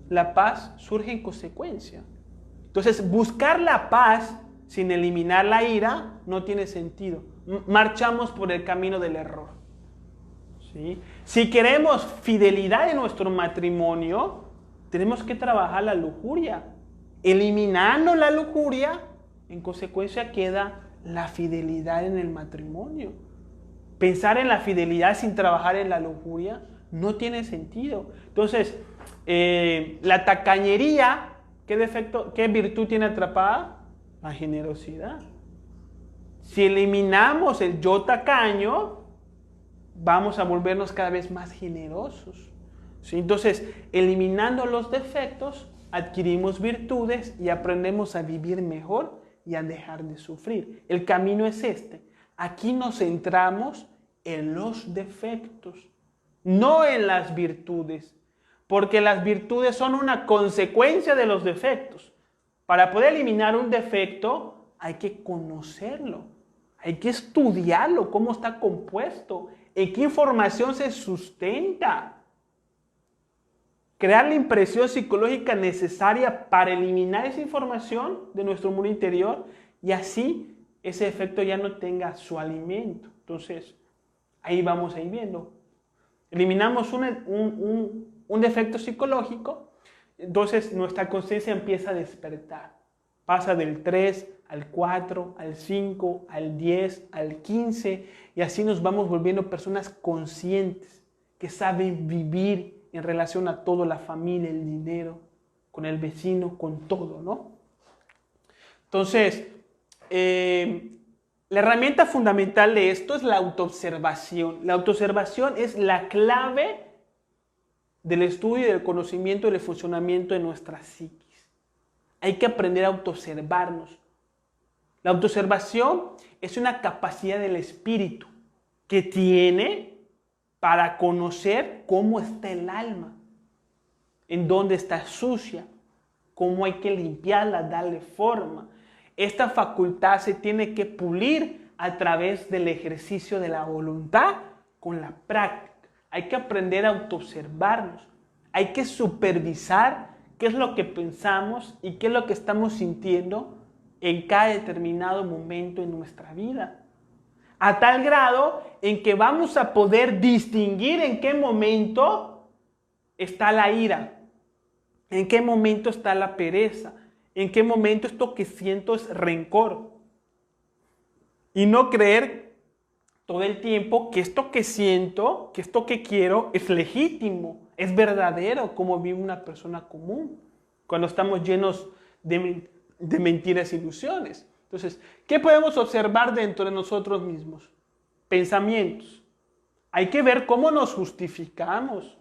Speaker 1: la paz surge en consecuencia. Entonces, buscar la paz sin eliminar la ira no tiene sentido. Marchamos por el camino del error. ¿Sí? Si queremos fidelidad en nuestro matrimonio, tenemos que trabajar la lujuria. Eliminando la lujuria, en consecuencia queda la fidelidad en el matrimonio. Pensar en la fidelidad sin trabajar en la lujuria no tiene sentido. Entonces, la tacañería, ¿qué virtud tiene atrapada? La generosidad. Si eliminamos el yo tacaño, vamos a volvernos cada vez más generosos. ¿Sí? Entonces, eliminando los defectos, adquirimos virtudes y aprendemos a vivir mejor y a dejar de sufrir. El camino es este. Aquí nos centramos en los defectos, no en las virtudes, porque las virtudes son una consecuencia de los defectos. Para poder eliminar un defecto hay que conocerlo, hay que estudiarlo, cómo está compuesto, en qué información se sustenta. Crear la impresión psicológica necesaria para eliminar esa información de nuestro mundo interior y así ese defecto ya no tenga su alimento. Entonces, ahí vamos a ir viendo. Eliminamos un defecto psicológico, entonces nuestra conciencia empieza a despertar. Pasa del 3 al 4, al 5, al 10, al 15 y así nos vamos volviendo personas conscientes que saben vivir en relación a todo, la familia, el dinero, con el vecino, con todo, ¿no? Entonces, la herramienta fundamental de esto es la autoobservación. La autoobservación es la clave del estudio y del conocimiento y del funcionamiento de nuestra psiquis. Hay que aprender a autoobservarnos. La autoobservación es una capacidad del espíritu que tiene para conocer cómo está el alma, en dónde está sucia, cómo hay que limpiarla, darle forma. Esta facultad se tiene que pulir a través del ejercicio de la voluntad con la práctica. Hay que aprender a autoobservarnos, hay que supervisar qué es lo que pensamos y qué es lo que estamos sintiendo en cada determinado momento en nuestra vida. A tal grado en que vamos a poder distinguir en qué momento está la ira, en qué momento está la pereza, en qué momento esto que siento es rencor. Y no creer todo el tiempo que esto que siento, que esto que quiero es legítimo, es verdadero, como vive una persona común, cuando estamos llenos de mentiras e ilusiones. Entonces, ¿qué podemos observar dentro de nosotros mismos? Pensamientos. Hay que ver cómo nos justificamos.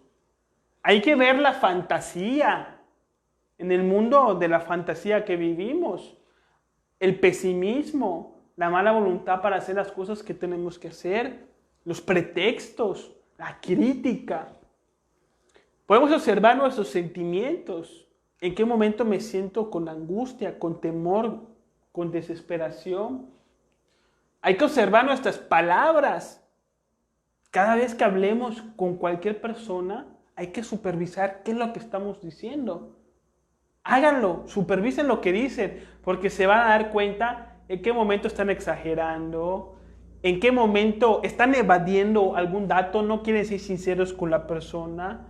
Speaker 1: Hay que ver la fantasía. En el mundo de la fantasía que vivimos, el pesimismo, la mala voluntad para hacer las cosas que tenemos que hacer, los pretextos, la crítica. Podemos observar nuestros sentimientos. ¿En qué momento me siento con angustia, con temor, con desesperación? Hay que observar nuestras palabras. Cada vez que hablemos con cualquier persona, hay que supervisar qué es lo que estamos diciendo. Háganlo, supervisen lo que dicen, porque se van a dar cuenta en qué momento están exagerando, en qué momento están evadiendo algún dato, no quieren ser sinceros con la persona,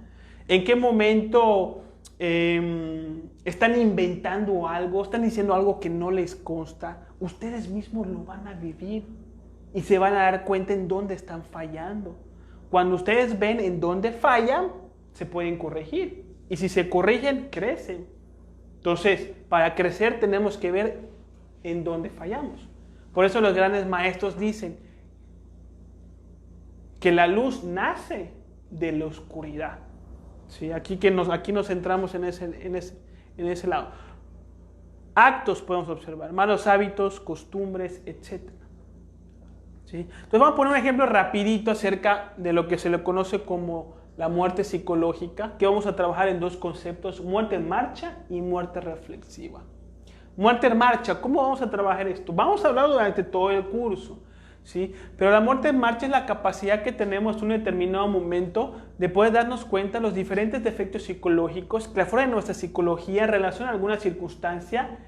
Speaker 1: en qué momento están inventando algo, están diciendo algo que no les consta. Ustedes mismos lo van a vivir y se van a dar cuenta en dónde están fallando. Cuando ustedes ven en dónde fallan, se pueden corregir. Y si se corrigen, crecen. Entonces, para crecer tenemos que ver en dónde fallamos. Por eso los grandes maestros dicen que la luz nace de la oscuridad. ¿Sí? Aquí nos centramos en ese lado. Actos podemos observar, malos hábitos, costumbres, etc. ¿Sí? Entonces vamos a poner un ejemplo rapidito acerca de lo que se le conoce como la muerte psicológica, que vamos a trabajar en dos conceptos, muerte en marcha y muerte reflexiva. Muerte en marcha, ¿cómo vamos a trabajar esto? Vamos a hablar durante todo el curso, ¿sí? Pero la muerte en marcha es la capacidad que tenemos en un determinado momento de poder darnos cuenta de los diferentes defectos psicológicos que afuera de nuestra psicología en relación a alguna circunstancia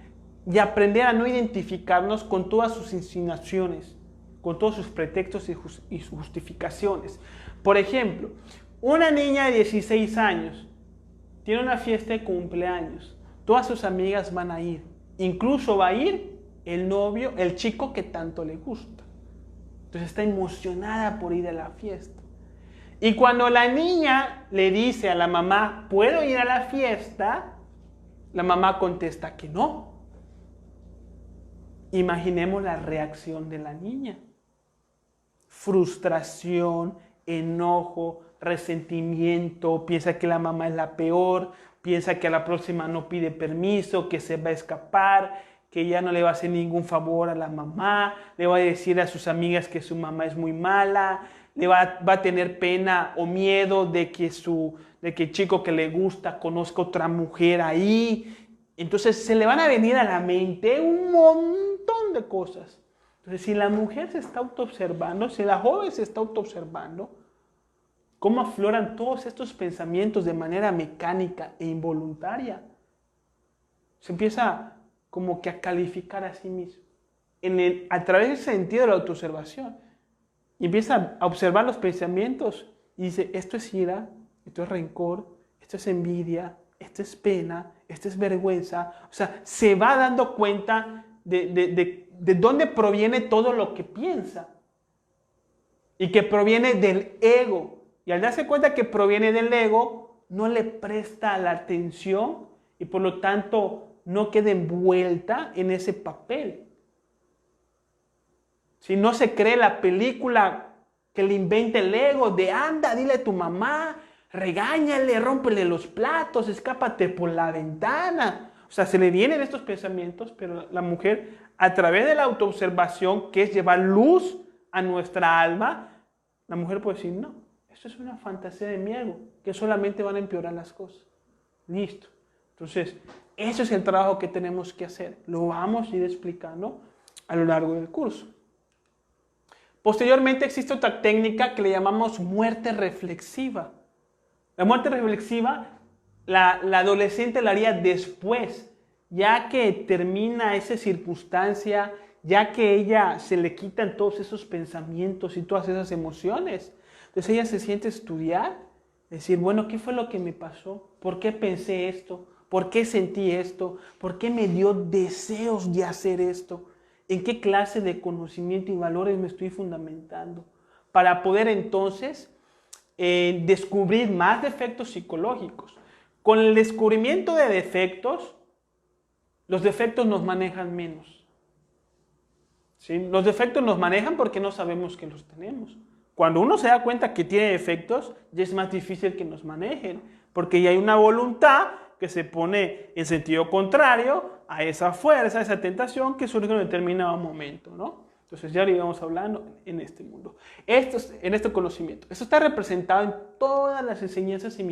Speaker 1: y aprender a no identificarnos con todas sus insinuaciones, con todos sus pretextos y sus justificaciones. Por ejemplo, una niña de 16 años tiene una fiesta de cumpleaños. Todas sus amigas van a ir. Incluso va a ir el novio, el chico que tanto le gusta. Entonces está emocionada por ir a la fiesta. Y cuando la niña le dice a la mamá, ¿puedo ir a la fiesta? La mamá contesta que no. Imaginemos la reacción de la niña. Frustración, enojo, resentimiento, piensa que la mamá es la peor, piensa que a la próxima no pide permiso, que se va a escapar, que ya no le va a hacer ningún favor a la mamá, le va a decir a sus amigas que su mamá es muy mala, le va a tener pena o miedo de que el chico que le gusta conozca otra mujer ahí. Entonces se le van a venir a la mente un montón de cosas. Entonces si la mujer se está autoobservando, si la joven se está autoobservando, cómo afloran todos estos pensamientos de manera mecánica e involuntaria. Se empieza como que a calificar a sí mismo a través del sentido de la autoobservación. Y empieza a observar los pensamientos y dice, esto es ira, esto es rencor, esto es envidia, esto es pena, esto es vergüenza. O sea, se va dando cuenta de dónde proviene todo lo que piensa y que proviene del ego. Y al darse cuenta que proviene del ego, no le presta la atención y por lo tanto no queda envuelta en ese papel. Si no se cree la película que le inventa el ego de anda, dile a tu mamá, regáñale, rómpele los platos, escápate por la ventana. O sea, se le vienen estos pensamientos, pero la mujer, a través de la autoobservación, que es llevar luz a nuestra alma, la mujer puede decir, no, esto es una fantasía de mi ego, que solamente van a empeorar las cosas. Listo. Entonces, ese es el trabajo que tenemos que hacer. Lo vamos a ir explicando a lo largo del curso. Posteriormente existe otra técnica que le llamamos muerte reflexiva. La muerte reflexiva, la adolescente la haría después, ya que termina esa circunstancia, ya que ella se le quitan todos esos pensamientos y todas esas emociones. Entonces ella se siente a estudiar, decir, bueno, ¿qué fue lo que me pasó? ¿Por qué pensé esto? ¿Por qué sentí esto? ¿Por qué me dio deseos de hacer esto? ¿En qué clase de conocimiento y valores me estoy fundamentando? Para poder entonces descubrir más defectos psicológicos. Con el descubrimiento de defectos, los defectos nos manejan menos. ¿Sí? Los defectos nos manejan porque no sabemos que los tenemos. Cuando uno se da cuenta que tiene defectos, ya es más difícil que nos manejen, porque ya hay una voluntad que se pone en sentido contrario a esa fuerza, a esa tentación que surge en un determinado momento, ¿no? Entonces ya lo íbamos hablando en este mundo, en este conocimiento. Esto está representado en todas las enseñanzas y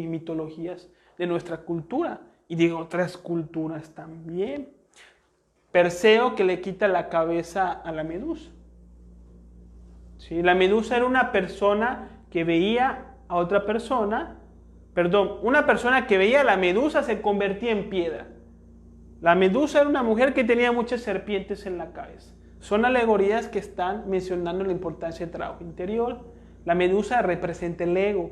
Speaker 1: mitologías de nuestra cultura y de otras culturas también. Perseo que le quita la cabeza a la medusa. ¿Sí? La medusa era una persona que veía a otra persona Perdón, una persona que veía a la medusa se convertía en piedra. La medusa era una mujer que tenía muchas serpientes en la cabeza. Son alegorías que están mencionando la importancia del trabajo interior. La medusa representa el ego.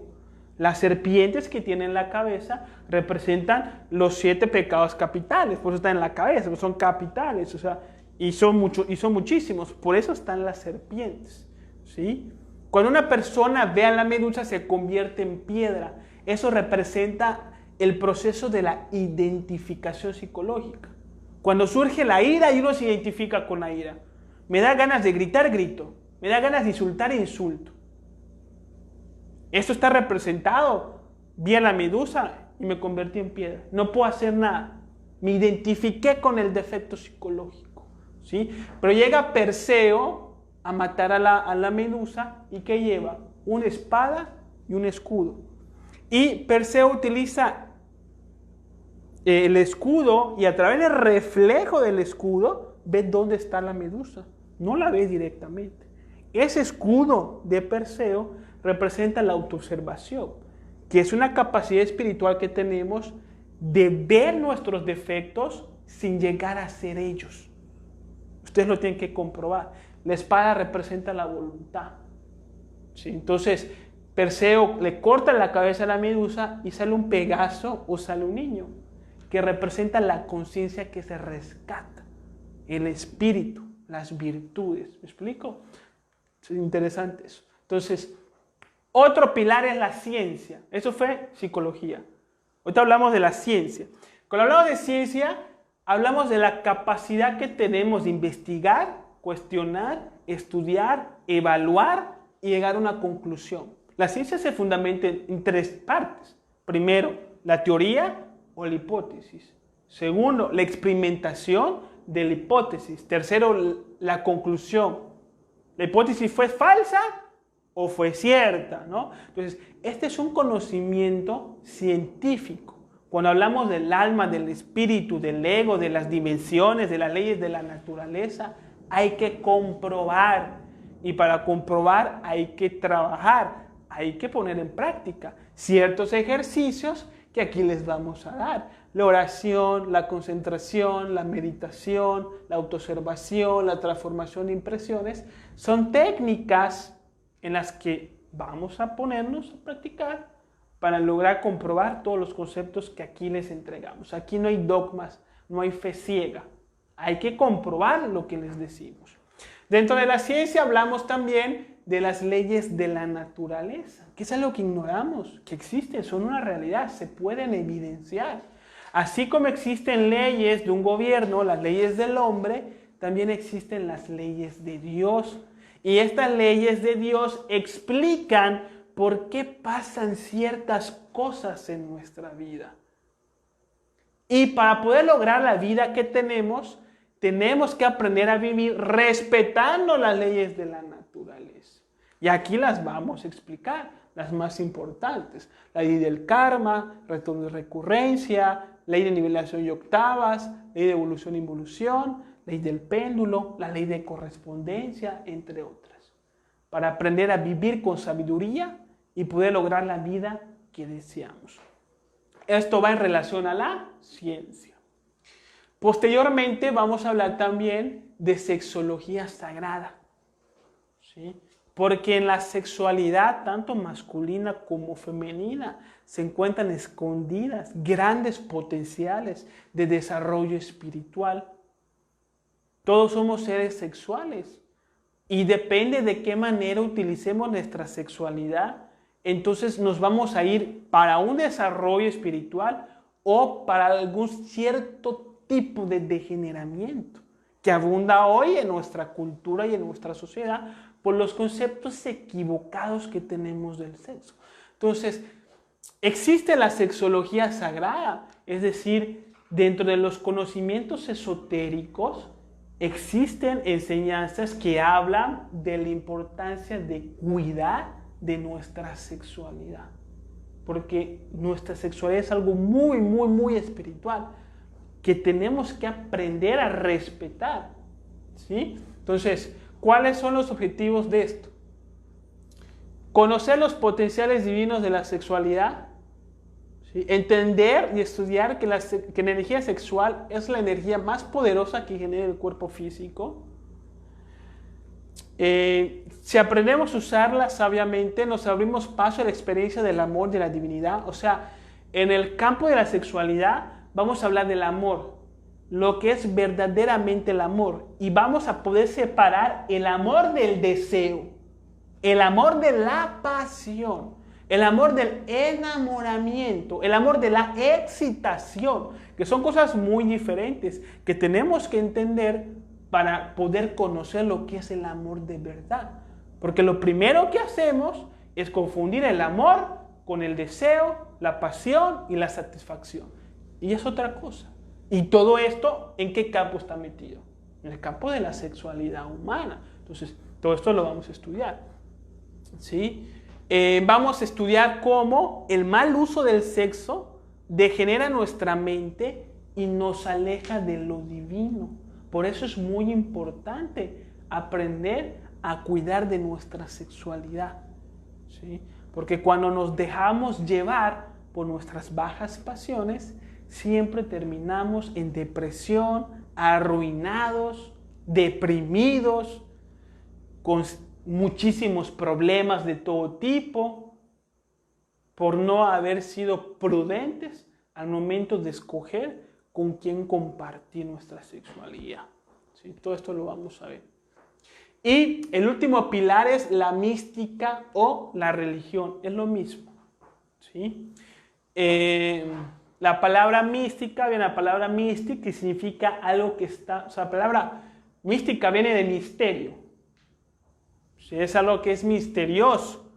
Speaker 1: Las serpientes que tiene en la cabeza representan los 7 pecados capitales. Por eso están en la cabeza, son capitales. O sea, y son muchísimos. Por eso están las serpientes. ¿Sí? Cuando una persona ve a la medusa se convierte en piedra. Eso representa el proceso de la identificación psicológica. Cuando surge la ira y uno se identifica con la ira. Me da ganas de gritar, grito. Me da ganas de insultar, insulto. Esto está representado. Vi a la medusa y me convertí en piedra. No puedo hacer nada. Me identifiqué con el defecto psicológico. ¿Sí? Pero llega Perseo a matar a la medusa y ¿qué lleva? Una espada y un escudo. Y Perseo utiliza el escudo y a través del reflejo del escudo ve dónde está la medusa. No la ve directamente. Ese escudo de Perseo representa la autoobservación, que es una capacidad espiritual que tenemos de ver nuestros defectos sin llegar a ser ellos. Ustedes lo tienen que comprobar. La espada representa la voluntad. ¿Sí? Entonces, Perseo le corta la cabeza a la medusa y sale un Pegaso o sale un niño, que representa la conciencia que se rescata, el espíritu, las virtudes. ¿Me explico? Es interesante eso. Entonces, otro pilar es la ciencia. Eso fue psicología. Ahorita hablamos de la ciencia. Cuando hablamos de ciencia, hablamos de la capacidad que tenemos de investigar, cuestionar, estudiar, evaluar y llegar a una conclusión. La ciencia se fundamenta en 3 partes. Primero, la teoría o la hipótesis. Segundo, la experimentación de la hipótesis. Tercero, la conclusión. ¿La hipótesis fue falsa o fue cierta? ¿No? Entonces, este es un conocimiento científico. Cuando hablamos del alma, del espíritu, del ego, de las dimensiones, de las leyes de la naturaleza, hay que comprobar. Y para comprobar hay que trabajar, hay que poner en práctica ciertos ejercicios que aquí les vamos a dar. La oración, la concentración, la meditación, la autoobservación, la transformación de impresiones, son técnicas en las que vamos a ponernos a practicar para lograr comprobar todos los conceptos que aquí les entregamos. Aquí no hay dogmas, no hay fe ciega. Hay que comprobar lo que les decimos. Dentro de la ciencia hablamos también de las leyes de la naturaleza, que es algo que ignoramos, que existen, son una realidad, se pueden evidenciar. Así como existen leyes de un gobierno, las leyes del hombre, también existen las leyes de Dios. Y estas leyes de Dios explican por qué pasan ciertas cosas en nuestra vida. Y para poder lograr la vida que tenemos que aprender a vivir respetando las leyes de la naturaleza. Y aquí las vamos a explicar, las más importantes. La ley del karma, retorno de recurrencia, ley de nivelación y octavas, ley de evolución e involución, ley del péndulo, la ley de correspondencia, entre otras. Para aprender a vivir con sabiduría y poder lograr la vida que deseamos. Esto va en relación a la ciencia. Posteriormente vamos a hablar también de sexología sagrada, ¿sí? Porque en la sexualidad, tanto masculina como femenina, se encuentran escondidas grandes potenciales de desarrollo espiritual. Todos somos seres sexuales y depende de qué manera utilicemos nuestra sexualidad, entonces nos vamos a ir para un desarrollo espiritual o para algún cierto tipo de degeneramiento que abunda hoy en nuestra cultura y en nuestra sociedad por los conceptos equivocados que tenemos del sexo. Entonces, existe la sexología sagrada, es decir, dentro de los conocimientos esotéricos existen enseñanzas que hablan de la importancia de cuidar de nuestra sexualidad, porque nuestra sexualidad es algo muy, muy, muy espiritual que tenemos que aprender a respetar, ¿sí? Entonces, ¿cuáles son los objetivos de esto? Conocer los potenciales divinos de la sexualidad, ¿sí? Entender y estudiar que la energía sexual es la energía más poderosa que genera el cuerpo físico. Si aprendemos a usarla sabiamente, nos abrimos paso a la experiencia del amor, de la divinidad. O sea, en el campo de la sexualidad vamos a hablar del amor, lo que es verdaderamente el amor. Y vamos a poder separar el amor del deseo, el amor de la pasión, el amor del enamoramiento, el amor de la excitación, que son cosas muy diferentes que tenemos que entender para poder conocer lo que es el amor de verdad. Porque lo primero que hacemos es confundir el amor con el deseo, la pasión y la satisfacción. Y es otra cosa. Y todo esto, ¿en qué campo está metido? En el campo de la sexualidad humana. Entonces, todo esto lo vamos a estudiar. ¿Sí? Vamos a estudiar cómo el mal uso del sexo degenera nuestra mente y nos aleja de lo divino. Por eso es muy importante aprender a cuidar de nuestra sexualidad, ¿sí? Porque cuando nos dejamos llevar por nuestras bajas pasiones, siempre terminamos en depresión, arruinados, deprimidos, con muchísimos problemas de todo tipo, por no haber sido prudentes al momento de escoger con quién compartir nuestra sexualidad. ¿Sí? Todo esto lo vamos a ver. Y el último pilar es la mística o la religión. Es lo mismo. ¿Sí? La palabra mística viene de la palabra mystic, que significa algo que está... O sea, la palabra mística viene de misterio. ¿Sí? Es algo que es misterioso.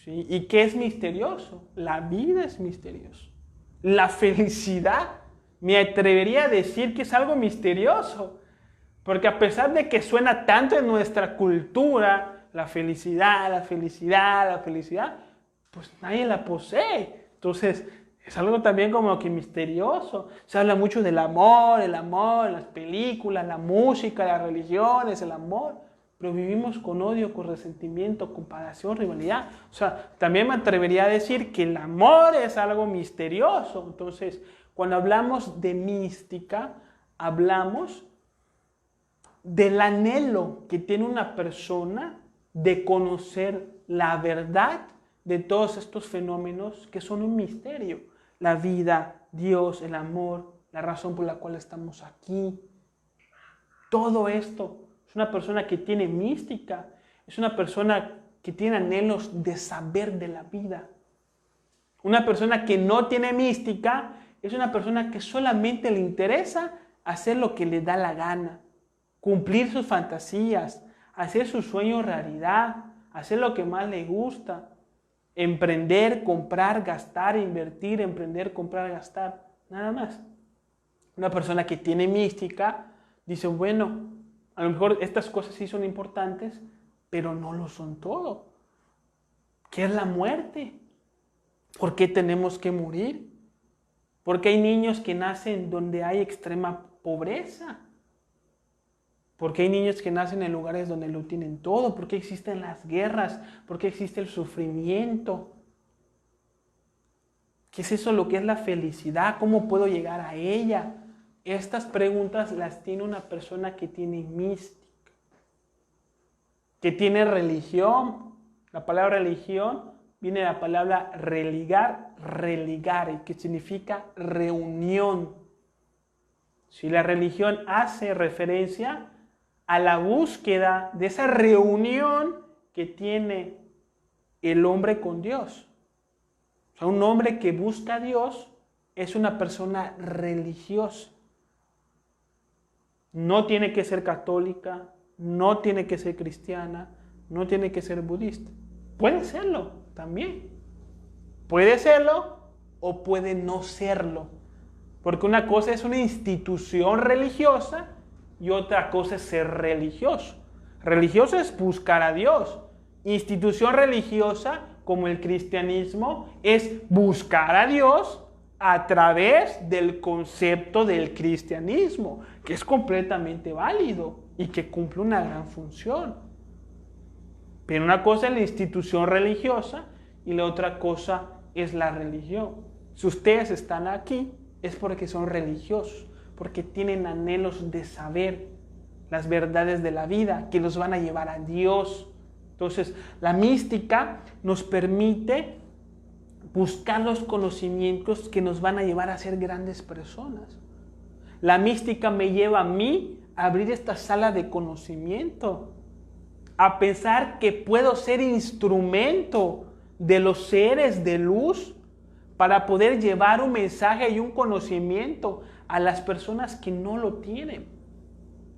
Speaker 1: ¿Sí? ¿Y qué es misterioso? La vida es misteriosa. La felicidad, me atrevería a decir que es algo misterioso. Porque a pesar de que suena tanto en nuestra cultura, la felicidad, la felicidad, la felicidad, pues nadie la posee. Entonces, es algo también como que misterioso. Se habla mucho del amor, las películas, la música, las religiones, el amor. Pero vivimos con odio, con resentimiento, comparación, rivalidad. O sea, también me atrevería a decir que el amor es algo misterioso. Entonces, cuando hablamos de mística, hablamos del anhelo que tiene una persona de conocer la verdad de todos estos fenómenos que son un misterio. La vida, Dios, el amor, la razón por la cual estamos aquí. Todo esto es una persona que tiene mística, es una persona que tiene anhelos de saber de la vida. Una persona que no tiene mística es una persona que solamente le interesa hacer lo que le da la gana, cumplir sus fantasías, hacer sus sueños realidad, hacer lo que más le gusta, emprender, comprar, gastar, invertir, emprender, comprar, gastar, nada más. Una persona que tiene mística dice, bueno, a lo mejor estas cosas sí son importantes, pero no lo son todo. ¿Qué es la muerte? ¿Por qué tenemos que morir? ¿Por qué hay niños que nacen donde hay extrema pobreza? ¿Por qué hay niños que nacen en lugares donde lo tienen todo? ¿Por qué existen las guerras? ¿Por qué existe el sufrimiento? ¿Qué es eso lo que es la felicidad? ¿Cómo puedo llegar a ella? Estas preguntas las tiene una persona que tiene mística, que tiene religión. La palabra religión viene de la palabra religar, religare, que significa reunión. Si la religión hace referencia a la búsqueda de esa reunión que tiene el hombre con Dios. O sea, un hombre que busca a Dios es una persona religiosa. No tiene que ser católica, no tiene que ser cristiana, no tiene que ser budista. Puede serlo también. Puede serlo o puede no serlo. Porque una cosa es una institución religiosa y otra cosa es ser religioso. Religioso es buscar a Dios. Institución religiosa, como el cristianismo, es buscar a Dios a través del concepto del cristianismo, que es completamente válido y que cumple una gran función. Pero una cosa es la institución religiosa y la otra cosa es la religión. Si ustedes están aquí, es porque son religiosos, porque tienen anhelos de saber las verdades de la vida que los van a llevar a Dios. Entonces, la mística nos permite buscar los conocimientos que nos van a llevar a ser grandes personas. La mística me lleva a mí a abrir esta sala de conocimiento, a pensar que puedo ser instrumento de los seres de luz para poder llevar un mensaje y un conocimiento a las personas que no lo tienen.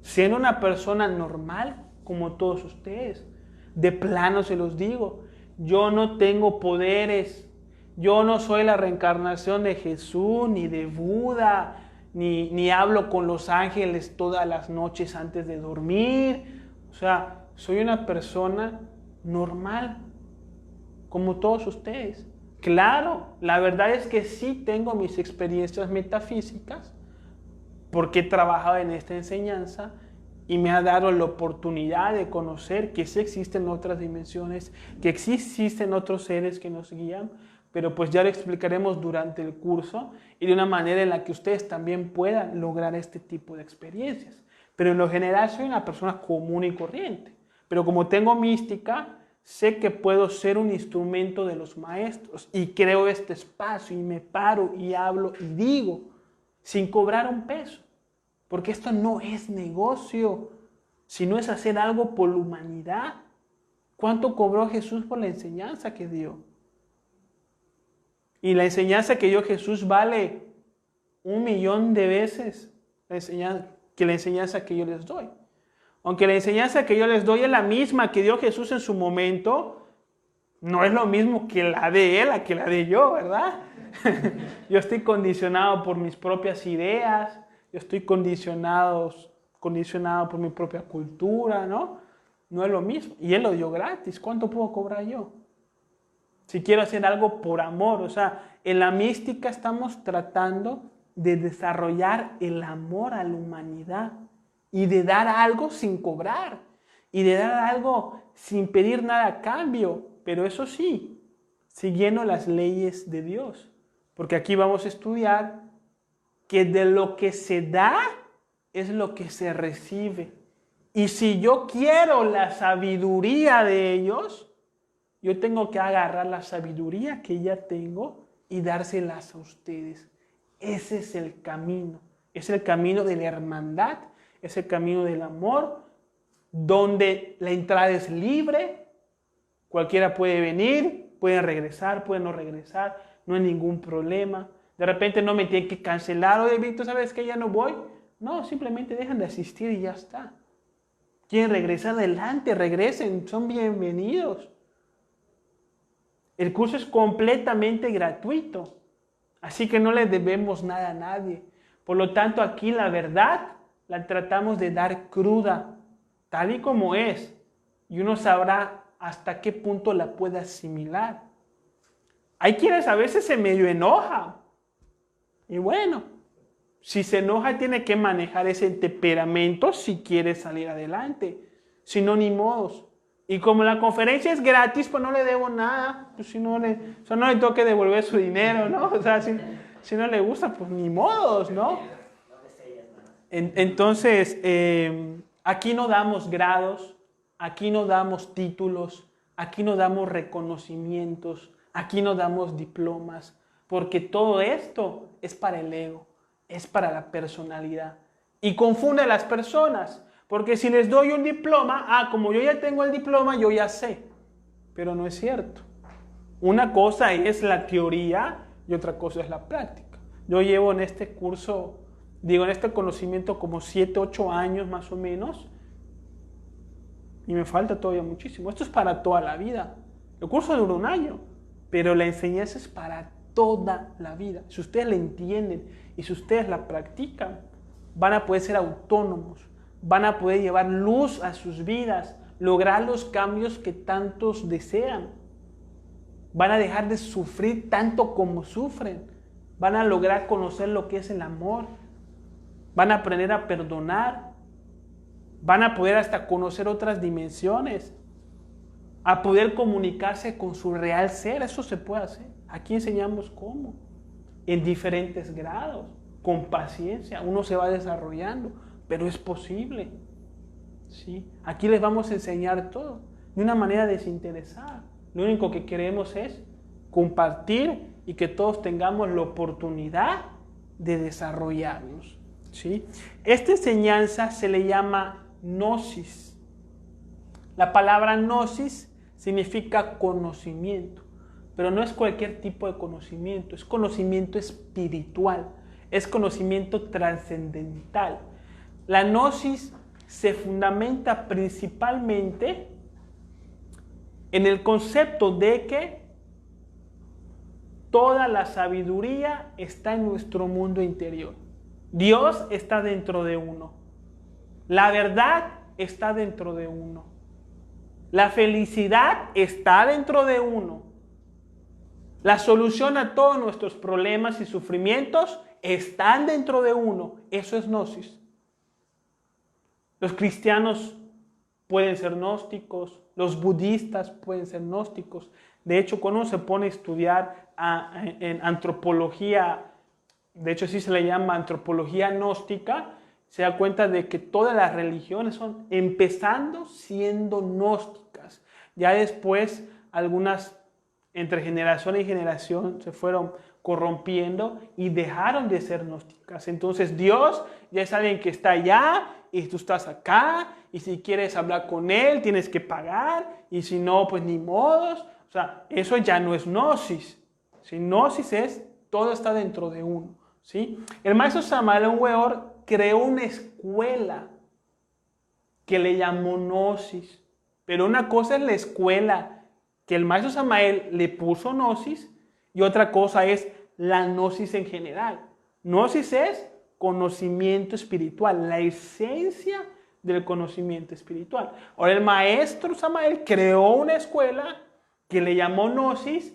Speaker 1: Siendo una persona normal como todos ustedes. De plano se los digo, yo no tengo poderes, yo no soy la reencarnación de Jesús, ni de Buda, ni hablo con los ángeles todas las noches antes de dormir. O sea, soy una persona normal, como todos ustedes. Claro, la verdad es que sí tengo mis experiencias metafísicas, porque he trabajado en esta enseñanza y me ha dado la oportunidad de conocer que sí existen otras dimensiones, que sí existen otros seres que nos guían, pero pues ya lo explicaremos durante el curso y de una manera en la que ustedes también puedan lograr este tipo de experiencias. Pero en lo general soy una persona común y corriente, pero como tengo mística, sé que puedo ser un instrumento de los maestros y creo este espacio y me paro y hablo y digo sin cobrar un peso, porque esto no es negocio, sino es hacer algo por la humanidad. ¿Cuánto cobró Jesús por la enseñanza que dio? Y la enseñanza que dio Jesús vale 1.000.000 de veces que la enseñanza que yo les doy. Aunque la enseñanza que yo les doy es la misma que dio Jesús en su momento, no es lo mismo que la de él, a que la de yo, ¿verdad? Yo estoy condicionado por mis propias ideas, yo estoy condicionado por mi propia cultura, ¿no? No es lo mismo. Y él lo dio gratis. ¿Cuánto puedo cobrar yo? Si quiero hacer algo por amor, o sea, en la mística estamos tratando de desarrollar el amor a la humanidad y de dar algo sin cobrar y de dar algo sin pedir nada a cambio, pero eso sí, siguiendo las leyes de Dios, porque aquí vamos a estudiar que de lo que se da es lo que se recibe. Y si yo quiero la sabiduría de ellos, yo tengo que agarrar la sabiduría que ya tengo y dárselas a ustedes. Ese es el camino. Es el camino de la hermandad, es el camino del amor, donde la entrada es libre. Cualquiera puede venir, puede regresar, puede no regresar, no hay ningún problema. De repente no me tienen que cancelar. Oye, Víctor, ¿sabes que ya no voy? No, simplemente dejan de asistir y ya está. Quieren regresar adelante, regresen, son bienvenidos. El curso es completamente gratuito, así que no le debemos nada a nadie. Por lo tanto, aquí la verdad la tratamos de dar cruda, tal y como es, y uno sabrá hasta qué punto la puede asimilar. Hay quienes a veces se medio enojan, y bueno, si se enoja tiene que manejar ese temperamento si quiere salir adelante, si no, ni modos. Y como la conferencia es gratis, pues no le debo nada. Pues no le tengo que devolver su dinero, ¿no? O sea, si no le gusta, pues ni modos, ¿no? Entonces, aquí no damos grados, aquí no damos títulos, aquí no damos reconocimientos, aquí no damos diplomas, porque todo esto es para el ego, es para la personalidad. Y confunde a las personas. Porque si les doy un diploma, como yo ya tengo el diploma, yo ya sé. Pero no es cierto. Una cosa es la teoría y otra cosa es la práctica. Yo llevo en este curso, en este conocimiento como 7, 8 años más o menos. Y me falta todavía muchísimo. Esto es para toda la vida. El curso dura 1 año, pero la enseñanza es para toda la vida. Si ustedes la entienden y si ustedes la practican, van a poder ser autónomos. Van a poder llevar luz a sus vidas, lograr los cambios que tantos desean. Van a dejar de sufrir tanto como sufren. Van a lograr conocer lo que es el amor. Van a aprender a perdonar. Van a poder hasta conocer otras dimensiones. A poder comunicarse con su real ser. Eso se puede hacer. Aquí enseñamos cómo. en diferentes grados, con paciencia. Uno se va desarrollando, pero es posible. ¿Sí? Aquí les vamos a enseñar todo, de una manera desinteresada. Lo único que queremos es compartir y que todos tengamos la oportunidad de desarrollarnos. ¿Sí? Esta enseñanza se le llama gnosis. La palabra gnosis significa conocimiento, pero no es cualquier tipo de conocimiento, es conocimiento espiritual, es conocimiento trascendental. La gnosis se fundamenta principalmente en el concepto de que toda la sabiduría está en nuestro mundo interior. Dios está dentro de uno. La verdad está dentro de uno. La felicidad está dentro de uno. La solución a todos nuestros problemas y sufrimientos están dentro de uno. Eso es gnosis. Los cristianos pueden ser gnósticos, los budistas pueden ser gnósticos. De hecho, cuando uno se pone a estudiar en antropología, de hecho sí se le llama antropología gnóstica, se da cuenta de que todas las religiones son empezando siendo gnósticas. Ya después algunas entre generación y generación se fueron corrompiendo y dejaron de ser gnósticas. Entonces Dios ya es alguien que está allá y tú estás acá, y si quieres hablar con Él tienes que pagar, y si no, pues ni modos. O sea, eso ya no es gnosis. ¿Sí? Gnosis es, todo está dentro de uno. ¿Sí? El maestro Samael Aun Weor creó una escuela que le llamó gnosis. Pero una cosa es la escuela que el maestro Samael le puso gnosis, y otra cosa es la gnosis en general. Gnosis es conocimiento espiritual, la esencia del conocimiento espiritual. Ahora el maestro Samael creó una escuela que le llamó gnosis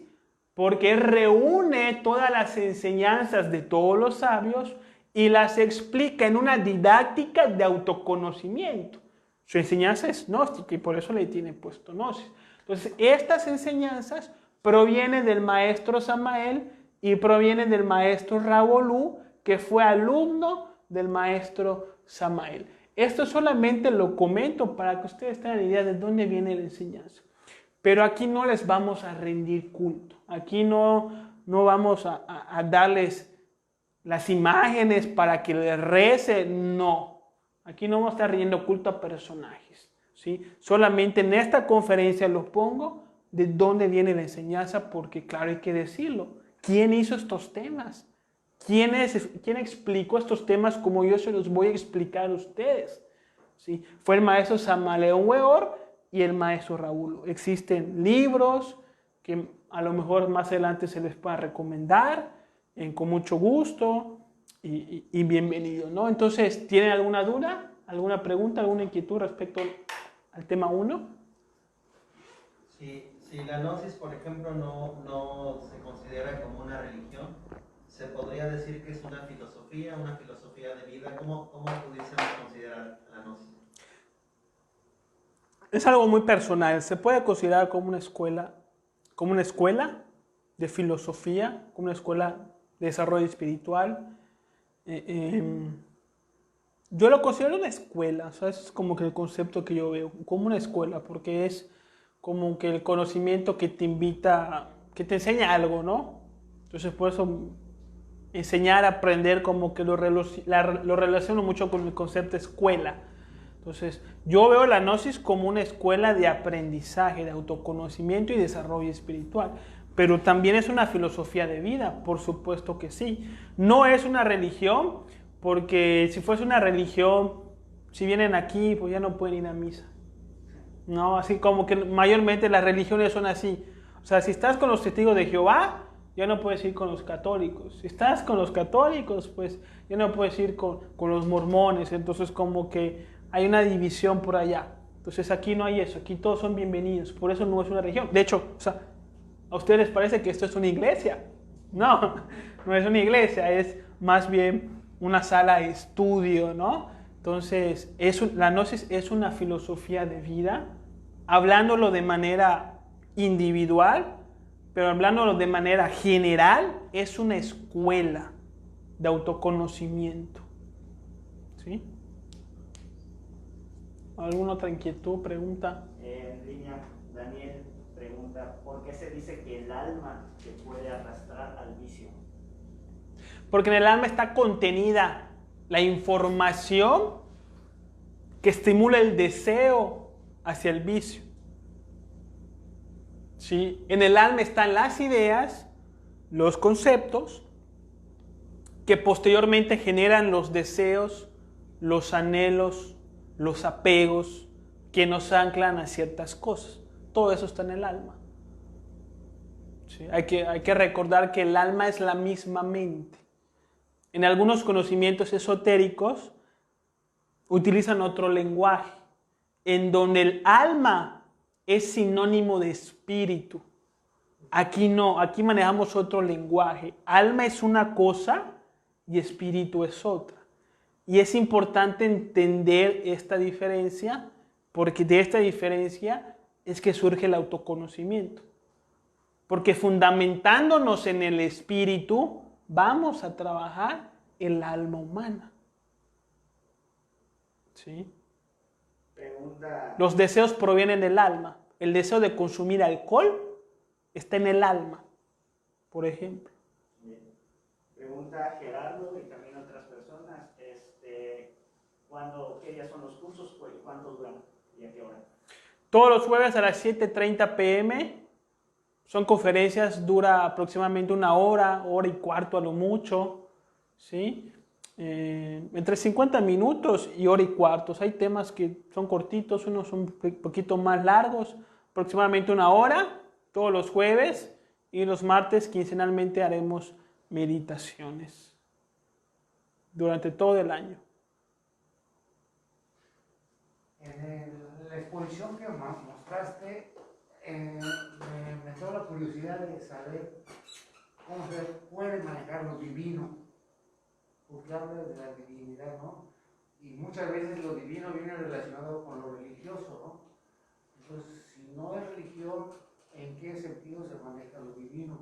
Speaker 1: porque reúne todas las enseñanzas de todos los sabios y las explica en una didáctica de autoconocimiento. Su enseñanza es gnóstica y por eso le tiene puesto gnosis. Entonces, estas enseñanzas provienen del maestro Samael y provienen del maestro Rawolú, que fue alumno del maestro Samael. Esto solamente lo comento para que ustedes tengan idea de dónde viene la enseñanza. Pero aquí no les vamos a rendir culto. Aquí no vamos a darles las imágenes para que les recen. No. Aquí no vamos a estar rindiendo culto a personajes. ¿Sí? Solamente en esta conferencia los pongo de dónde viene la enseñanza, porque claro, hay que decirlo. ¿Quién hizo estos temas? ¿Quién explicó estos temas como yo se los voy a explicar a ustedes? ¿Sí? Fue el maestro Samael Aun Weor y el maestro Raúl. Existen libros que a lo mejor más adelante se les pueda recomendar con mucho gusto y bienvenido, ¿no? Entonces, ¿tienen alguna duda, alguna pregunta, alguna inquietud respecto al tema 1?
Speaker 2: Si la gnosis, por ejemplo, no se considera como una religión, ¿se podría decir que es una filosofía de vida? ¿Cómo pudiésemos considerar la gnosis?
Speaker 1: Es algo muy personal. Se puede considerar como una escuela de filosofía, como una escuela de desarrollo espiritual. Yo lo considero una escuela, o sea, es como que el concepto que yo veo, como una escuela, porque es como que el conocimiento que te invita, que te enseña algo, ¿no? Entonces, por eso enseñar, aprender, como que lo relaciono mucho con el concepto escuela. Entonces, yo veo la gnosis como una escuela de aprendizaje, de autoconocimiento y desarrollo espiritual. Pero también es una filosofía de vida, por supuesto que sí. No es una religión, porque si fuese una religión, si vienen aquí, pues ya no pueden ir a misa. No, así como que mayormente las religiones son así. O sea, si estás con los testigos de Jehová, ya no puedes ir con los católicos. Si estás con los católicos, pues ya no puedes ir con los mormones. Entonces como que hay una división por allá. Entonces aquí no hay eso, aquí todos son bienvenidos. Por eso no es una religión. De hecho, o sea, ¿a ustedes les parece que esto es una iglesia? No, no es una iglesia, es más bien una sala de estudio, ¿no? Entonces, la gnosis es una filosofía de vida, hablándolo de manera individual, pero hablando de manera general, es una escuela de autoconocimiento. ¿Sí? ¿Alguna otra inquietud, pregunta?
Speaker 3: En línea, Daniel pregunta, ¿por qué se dice que el alma se puede arrastrar al vicio?
Speaker 1: Porque en el alma está contenida la información que estimula el deseo hacia el vicio. ¿Sí? En el alma están las ideas, los conceptos, que posteriormente generan los deseos, los anhelos, los apegos, que nos anclan a ciertas cosas. Todo eso está en el alma. ¿Sí? Hay que recordar que el alma es la misma mente. En algunos conocimientos esotéricos utilizan otro lenguaje, en donde el alma es sinónimo de espíritu. Aquí no, aquí manejamos otro lenguaje. Alma es una cosa y espíritu es otra. Y es importante entender esta diferencia, porque de esta diferencia es que surge el autoconocimiento. Porque fundamentándonos en el espíritu, vamos a trabajar el alma humana. ¿Sí?
Speaker 3: Pregunta.
Speaker 1: Los deseos provienen del alma. El deseo de consumir alcohol está en el alma, por ejemplo.
Speaker 3: Bien. Pregunta Gerardo y también otras personas. ¿Qué días son los cursos? ¿Cuánto duran y a qué hora?
Speaker 1: Todos los jueves a las 7:30 p.m. Son conferencias, dura aproximadamente una hora, hora y cuarto a lo mucho, ¿sí? Entre 50 minutos y hora y cuarto. Hay temas que son cortitos, unos son un poquito más largos, aproximadamente una hora, todos los jueves, y los martes quincenalmente haremos meditaciones durante todo el año.
Speaker 4: En la exposición que mostraste, me entró la curiosidad de saber cómo se puede manejar lo divino, porque habla de la divinidad, ¿no? Y muchas veces lo divino viene relacionado con lo religioso, ¿no? Entonces, si no es religión, ¿en qué sentido se maneja lo divino?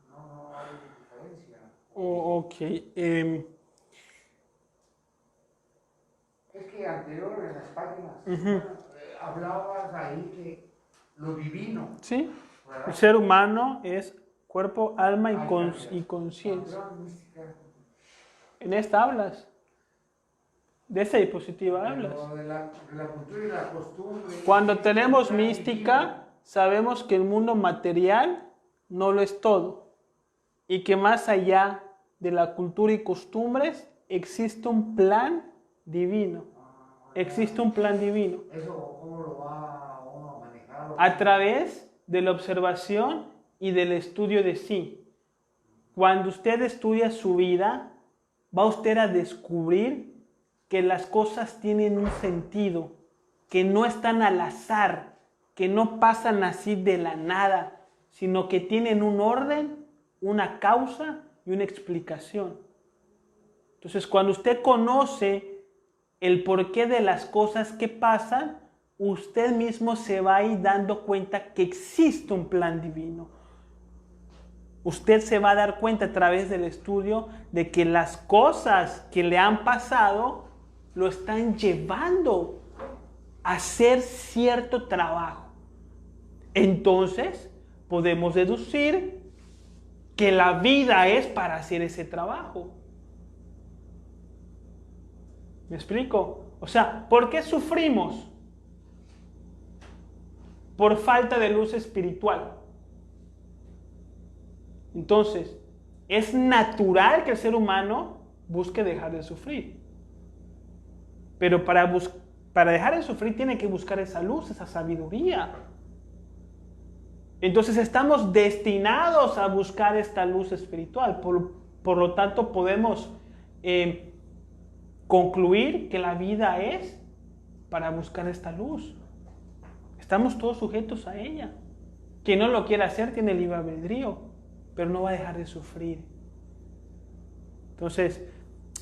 Speaker 4: No hay diferencia.
Speaker 1: Ok.
Speaker 4: Es que anterior en las páginas hablabas ahí de lo divino.
Speaker 1: Sí,
Speaker 4: ¿verdad?
Speaker 1: el ser humano es cuerpo, alma y conciencia. En esta hablas. De esta diapositiva hablas.
Speaker 4: De la cultura y la costumbre.
Speaker 1: Cuando tenemos mística, sabemos que el mundo material no lo es todo. Y que más allá de la cultura y costumbres existe un plan divino. Existe un plan divino.
Speaker 4: ¿Eso cómo lo va uno a manejar?
Speaker 1: A través de la observación y del estudio de sí. Cuando usted estudia su vida, va usted a descubrir que las cosas tienen un sentido, que no están al azar, que no pasan así de la nada, sino que tienen un orden, una causa y una explicación. Entonces, cuando usted conoce el porqué de las cosas que pasan, usted mismo se va a ir dando cuenta que existe un plan divino. Usted se va a dar cuenta a través del estudio de que las cosas que le han pasado lo están llevando a hacer cierto trabajo. Entonces, podemos deducir que la vida es para hacer ese trabajo. ¿Me explico? O sea, ¿por qué sufrimos? Por falta de luz espiritual. Entonces, es natural que el ser humano busque dejar de sufrir. Pero para dejar de sufrir tiene que buscar esa luz, esa sabiduría. Entonces estamos destinados a buscar esta luz espiritual. Por lo tanto, podemos concluir que la vida es para buscar esta luz. Estamos todos sujetos a ella. Quien no lo quiera hacer tiene libre albedrío, pero no va a dejar de sufrir. Entonces,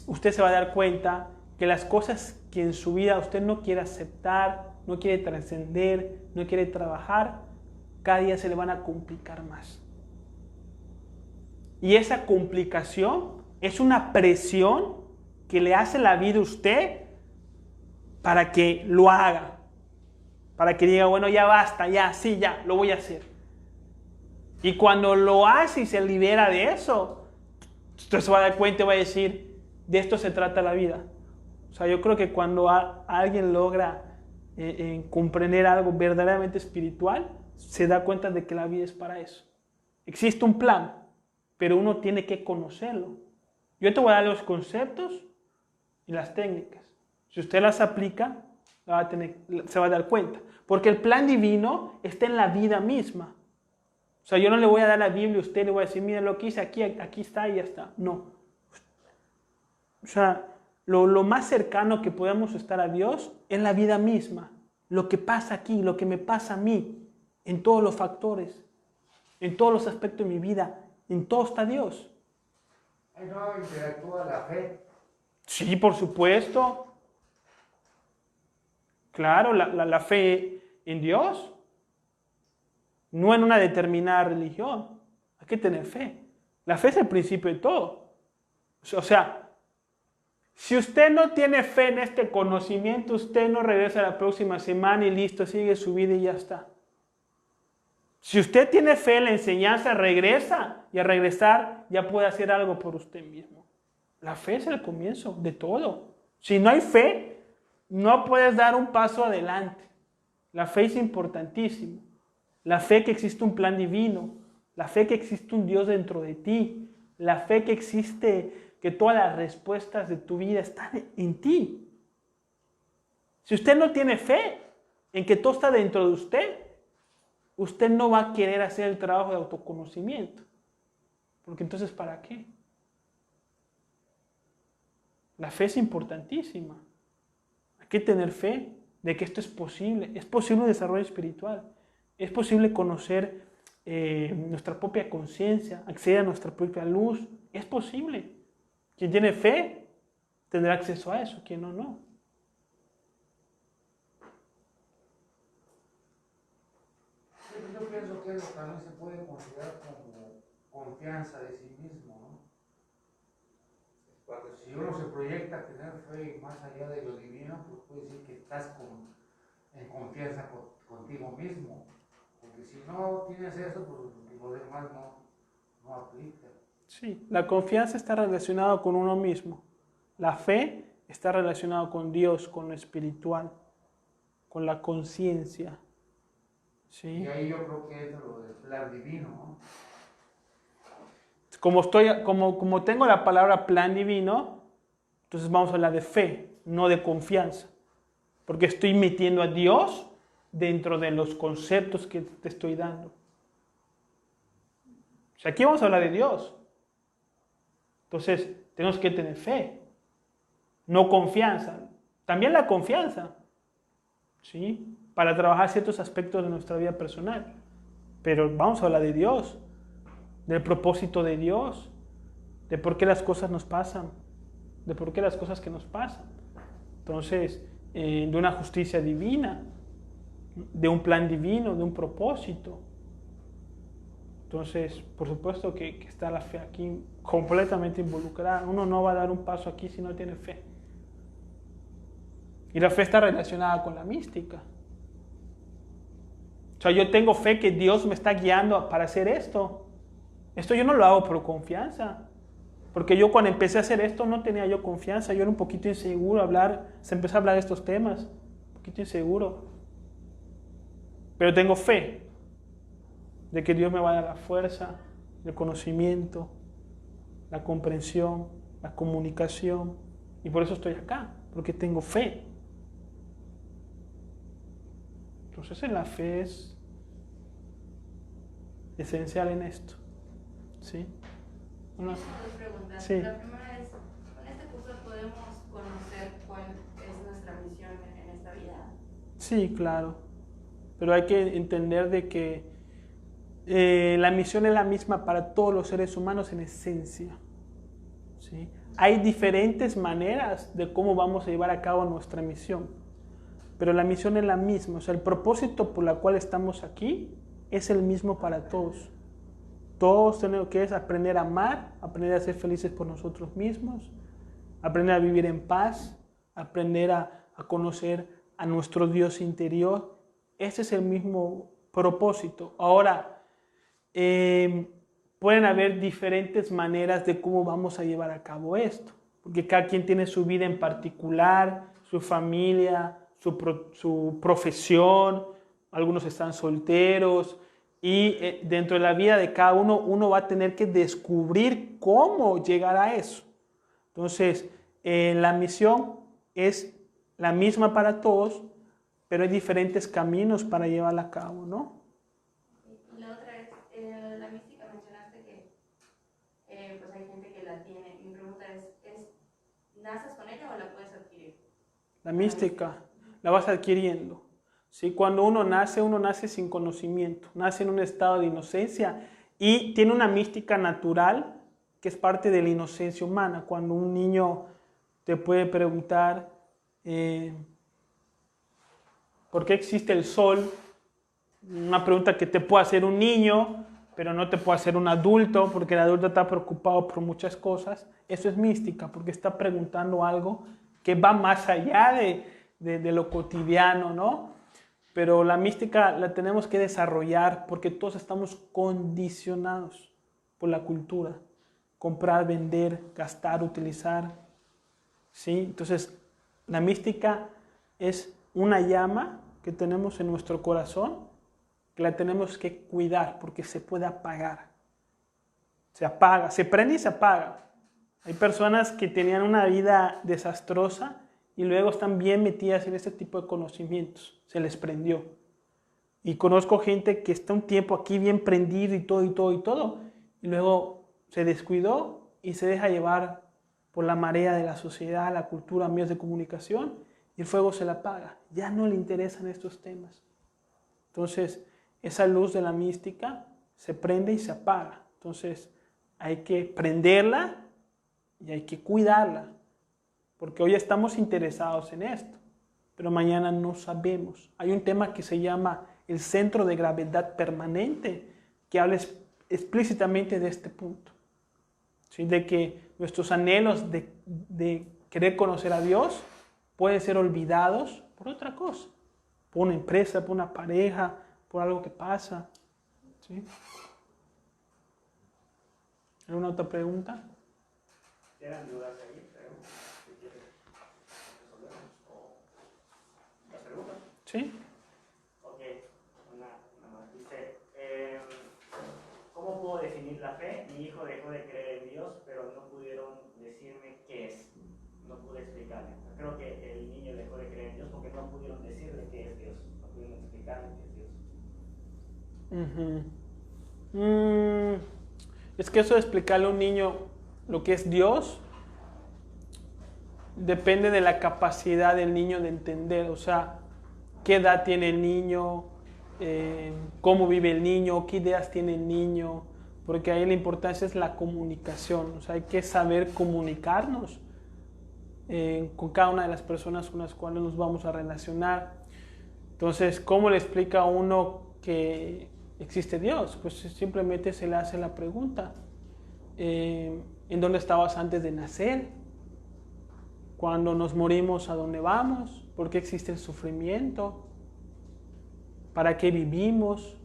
Speaker 1: usted se va a dar cuenta que las cosas que en su vida usted no quiere aceptar, no quiere trascender, no quiere trabajar, cada día se le van a complicar más. Y esa complicación es una presión que le hace la vida a usted para que lo haga. Para que diga, bueno, ya basta, ya, sí, ya, lo voy a hacer. Y cuando lo hace y se libera de eso, usted se va a dar cuenta y va a decir, de esto se trata la vida. O sea, yo creo que cuando alguien logra comprender algo verdaderamente espiritual, se da cuenta de que la vida es para eso. Existe un plan, pero uno tiene que conocerlo. Yo te voy a dar los conceptos y las técnicas. Si usted las aplica, se va a dar cuenta. Porque el plan divino está en la vida misma. O sea, yo no le voy a dar la Biblia a usted, le voy a decir, mira lo que hice aquí, aquí está y ya está. No. O sea, lo más cercano que podemos estar a Dios es la vida misma. Lo que pasa aquí, lo que me pasa a mí, en todos los factores, en todos los aspectos de mi vida, en todo está Dios.
Speaker 4: Ahí no interactúa la fe.
Speaker 1: Sí, por supuesto. Claro, la fe en Dios, no en una determinada religión. Hay que tener fe. La fe es el principio de todo. O sea, si usted no tiene fe en este conocimiento, usted no regresa la próxima semana y listo, sigue su vida y ya está. Si usted tiene fe en la enseñanza, regresa y al regresar ya puede hacer algo por usted mismo. La fe es el comienzo de todo. Si no hay fe, no puedes dar un paso adelante. La fe es importantísimo. La fe que existe un plan divino. La fe que existe un Dios dentro de ti. La fe que existe, que todas las respuestas de tu vida están en ti. Si usted no tiene fe en que todo está dentro de usted, usted no va a querer hacer el trabajo de autoconocimiento. Porque entonces, ¿para qué? La fe es importantísima. Hay que tener fe de que esto es posible. Es posible un desarrollo espiritual. Es posible conocer nuestra propia conciencia, acceder a nuestra propia luz. Es posible. Quien tiene fe tendrá acceso a eso, quien no.
Speaker 4: Yo pienso que eso también se puede considerar como confianza de sí mismo, ¿no? Porque si uno se proyecta a tener fe más allá de lo divino, pues puede decir que estás en confianza contigo mismo. Porque si no tienes eso, pues lo demás no aplica.
Speaker 1: Sí, la confianza está relacionada con uno mismo. La fe está relacionada con Dios, con lo espiritual, con la conciencia. ¿Sí?
Speaker 4: Y ahí yo creo que es lo del plan divino, ¿no?
Speaker 1: Como tengo la palabra plan divino, entonces vamos a hablar de fe, no de confianza. Porque estoy metiendo a Dios dentro de los conceptos que te estoy dando. O sea, aquí vamos a hablar de Dios. Entonces, tenemos que tener fe, no confianza. También la confianza, ¿sí? Para trabajar ciertos aspectos de nuestra vida personal. Pero vamos a hablar de Dios, del propósito de Dios, de por qué las cosas nos pasan, de por qué las cosas que nos pasan. Entonces, de una justicia divina, de un plan divino, de un propósito. Entonces, por supuesto que está la fe aquí completamente involucrada. Uno no va a dar un paso aquí si no tiene fe. Y la fe está relacionada con la mística. O sea, yo tengo fe que Dios me está guiando para hacer esto. Esto yo no lo hago por confianza. Porque yo cuando empecé a hacer esto no tenía yo confianza. Yo era un poquito inseguro se empezó a hablar de estos temas. Un poquito inseguro. Pero tengo fe de que Dios me va a dar la fuerza, el conocimiento, la comprensión, la comunicación. Y por eso estoy acá, porque tengo fe. Entonces la fe es esencial en esto. ¿Sí?
Speaker 5: Dos preguntas.
Speaker 1: Sí.
Speaker 5: La primera es, ¿con este curso podemos conocer cuál es nuestra misión en esta vida?
Speaker 1: Sí, claro. Pero hay que entender de que la misión es la misma para todos los seres humanos en esencia. ¿Sí? Hay diferentes maneras de cómo vamos a llevar a cabo nuestra misión, pero la misión es la misma. O sea, el propósito por el cual estamos aquí es el mismo para todos. Todos tenemos que aprender a amar, aprender a ser felices por nosotros mismos, aprender a vivir en paz, aprender a conocer a nuestro Dios interior. Ese es el mismo propósito. Ahora, pueden haber diferentes maneras de cómo vamos a llevar a cabo esto, porque cada quien tiene su vida en particular, su familia, su profesión, algunos están solteros, y dentro de la vida de cada uno, uno va a tener que descubrir cómo llegar a eso. Entonces, la misión es la misma para todos, pero hay diferentes caminos para llevarla a cabo, ¿no?
Speaker 5: Y la otra es, la mística, mencionaste que pues hay gente que la tiene. Mi pregunta es, ¿naces con ella o la puedes adquirir?
Speaker 1: La mística la vas adquiriendo. ¿Sí? Cuando uno nace sin conocimiento, nace en un estado de inocencia y tiene una mística natural que es parte de la inocencia humana. Cuando un niño te puede preguntar ¿por qué existe el sol? Una pregunta que te puede hacer un niño, pero no te puede hacer un adulto, porque el adulto está preocupado por muchas cosas. Eso es mística, porque está preguntando algo que va más allá de lo cotidiano, ¿no? Pero la mística la tenemos que desarrollar porque todos estamos condicionados por la cultura. Comprar, vender, gastar, utilizar. ¿Sí? Entonces, la mística es una llama que tenemos en nuestro corazón que la tenemos que cuidar porque se puede apagar. Se apaga, se prende y se apaga. Hay personas que tenían una vida desastrosa y luego están bien metidas en este tipo de conocimientos. Se les prendió. Y conozco gente que está un tiempo aquí bien prendido y todo. Y luego se descuidó y se deja llevar por la marea de la sociedad, la cultura, medios de comunicación, y el fuego se la apaga. Ya no le interesan estos temas. Entonces, esa luz de la mística se prende y se apaga. Entonces, hay que prenderla y hay que cuidarla. Porque hoy estamos interesados en esto, pero mañana no sabemos. Hay un tema que se llama el centro de gravedad permanente, que habla explícitamente de este punto. ¿Sí? De que nuestros anhelos de querer conocer a Dios pueden ser olvidados por otra cosa. Por una empresa, por una pareja, por algo que pasa. ¿Sí? ¿Alguna otra pregunta?
Speaker 3: ¿Quedan dudas ahí? Si quieres resolver o las preguntas.
Speaker 1: ¿Sí?
Speaker 3: Ok, una más. Dice, ¿cómo puedo definir la fe? Mi hijo dejó de creer en Dios, pero no pudieron decirme qué es. No pude explicarle. Creo que el niño dejó de creer en Dios porque no pudieron decirle qué es Dios. No pudieron explicarle qué es Dios.
Speaker 1: Es que eso de explicarle a un niño lo que es Dios depende de la capacidad del niño de entender, o sea, qué edad tiene el niño, cómo vive el niño, qué ideas tiene el niño, porque ahí la importancia es la comunicación, o sea, hay que saber comunicarnos con cada una de las personas con las cuales nos vamos a relacionar. Entonces, ¿cómo le explica a uno que existe Dios? Pues simplemente se le hace la pregunta, ¿en dónde estabas antes de nacer? Cuando nos morimos, ¿a dónde vamos? ¿Por qué existe el sufrimiento? ¿Para qué vivimos?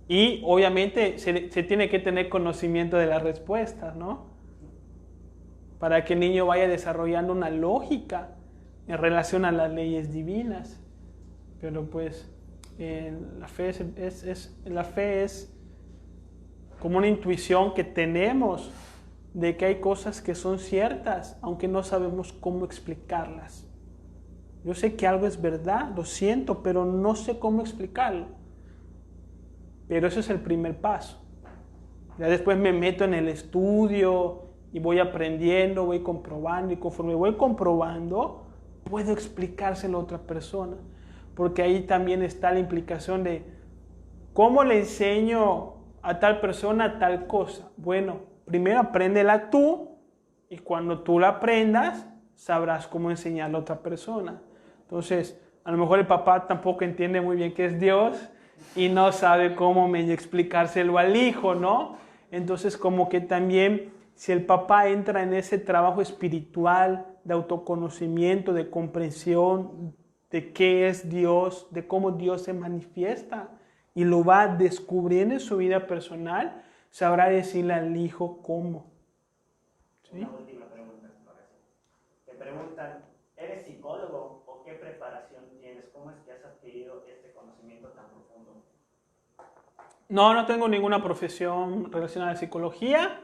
Speaker 1: Y obviamente se tiene que tener conocimiento de las respuestas, ¿no? Para que el niño vaya desarrollando una lógica en relación a las leyes divinas. Pero pues la fe es como una intuición que tenemos de que hay cosas que son ciertas, aunque no sabemos cómo explicarlas. Yo sé que algo es verdad, lo siento, pero no sé cómo explicarlo. Pero eso es el primer paso. Ya después me meto en el estudio y voy aprendiendo, voy comprobando, y conforme voy comprobando, puedo explicárselo a otra persona. Porque ahí también está la implicación de cómo le enseño a tal persona tal cosa. Bueno, primero apréndela tú y cuando tú la aprendas, sabrás cómo enseñarla a otra persona. Entonces, a lo mejor el papá tampoco entiende muy bien qué es Dios y no sabe cómo medio explicárselo al hijo, ¿no? Entonces como que también si el papá entra en ese trabajo espiritual de autoconocimiento, de comprensión de qué es Dios, de cómo Dios se manifiesta y lo va descubriendo en su vida personal, sabrá decirle al hijo cómo. ¿Sí?
Speaker 3: Una última pregunta. Te preguntan, ¿eres psicólogo o qué preparación tienes? ¿Cómo es que has adquirido este conocimiento tan profundo?
Speaker 1: No, no tengo ninguna profesión relacionada a psicología.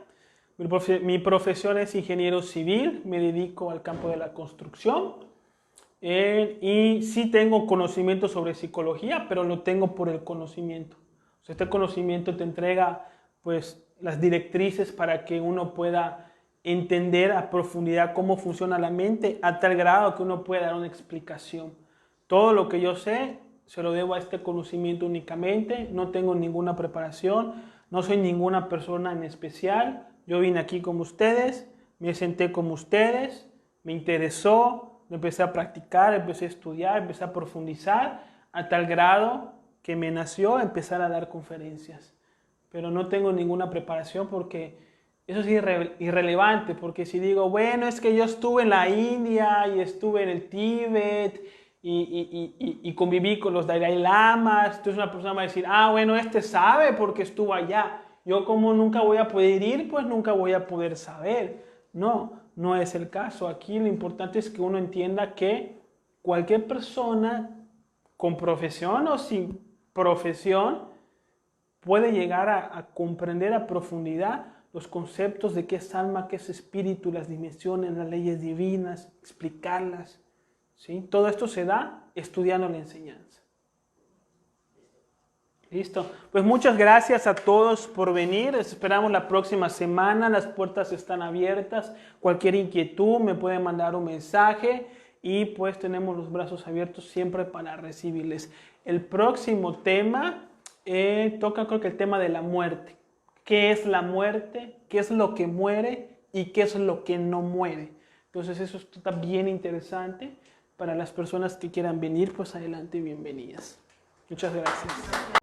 Speaker 1: Mi profesión es ingeniero civil, me dedico al campo de la construcción. Y sí tengo conocimiento sobre psicología, pero lo tengo por el conocimiento. O sea, este conocimiento te entrega pues, las directrices para que uno pueda entender a profundidad cómo funciona la mente, a tal grado que uno pueda dar una explicación. Todo lo que yo sé se lo debo a este conocimiento únicamente, no tengo ninguna preparación, no soy ninguna persona en especial. Yo vine aquí como ustedes, me senté como ustedes, me interesó, empecé a practicar, empecé a estudiar, empecé a profundizar a tal grado que me nació empezar a dar conferencias. Pero no tengo ninguna preparación porque eso es irrelevante, porque si digo, bueno, es que yo estuve en la India y estuve en el Tíbet y conviví con los Dalai Lamas, entonces una persona va a decir, ah, bueno, este sabe porque estuvo allá. Yo como nunca voy a poder ir, pues nunca voy a poder saber. No, no es el caso. Aquí lo importante es que uno entienda que cualquier persona con profesión o sin profesión puede llegar a comprender a profundidad los conceptos de qué es alma, qué es espíritu, las dimensiones, las leyes divinas, explicarlas. ¿Sí? Todo esto se da estudiando la enseñanza. Listo. Pues muchas gracias a todos por venir. Les esperamos la próxima semana. Las puertas están abiertas. Cualquier inquietud me pueden mandar un mensaje y pues tenemos los brazos abiertos siempre para recibirles. El próximo tema toca creo que el tema de la muerte. ¿Qué es la muerte? ¿Qué es lo que muere? ¿Y qué es lo que no muere? Entonces eso está bien interesante. Para las personas que quieran venir, pues adelante, bienvenidas. Muchas gracias.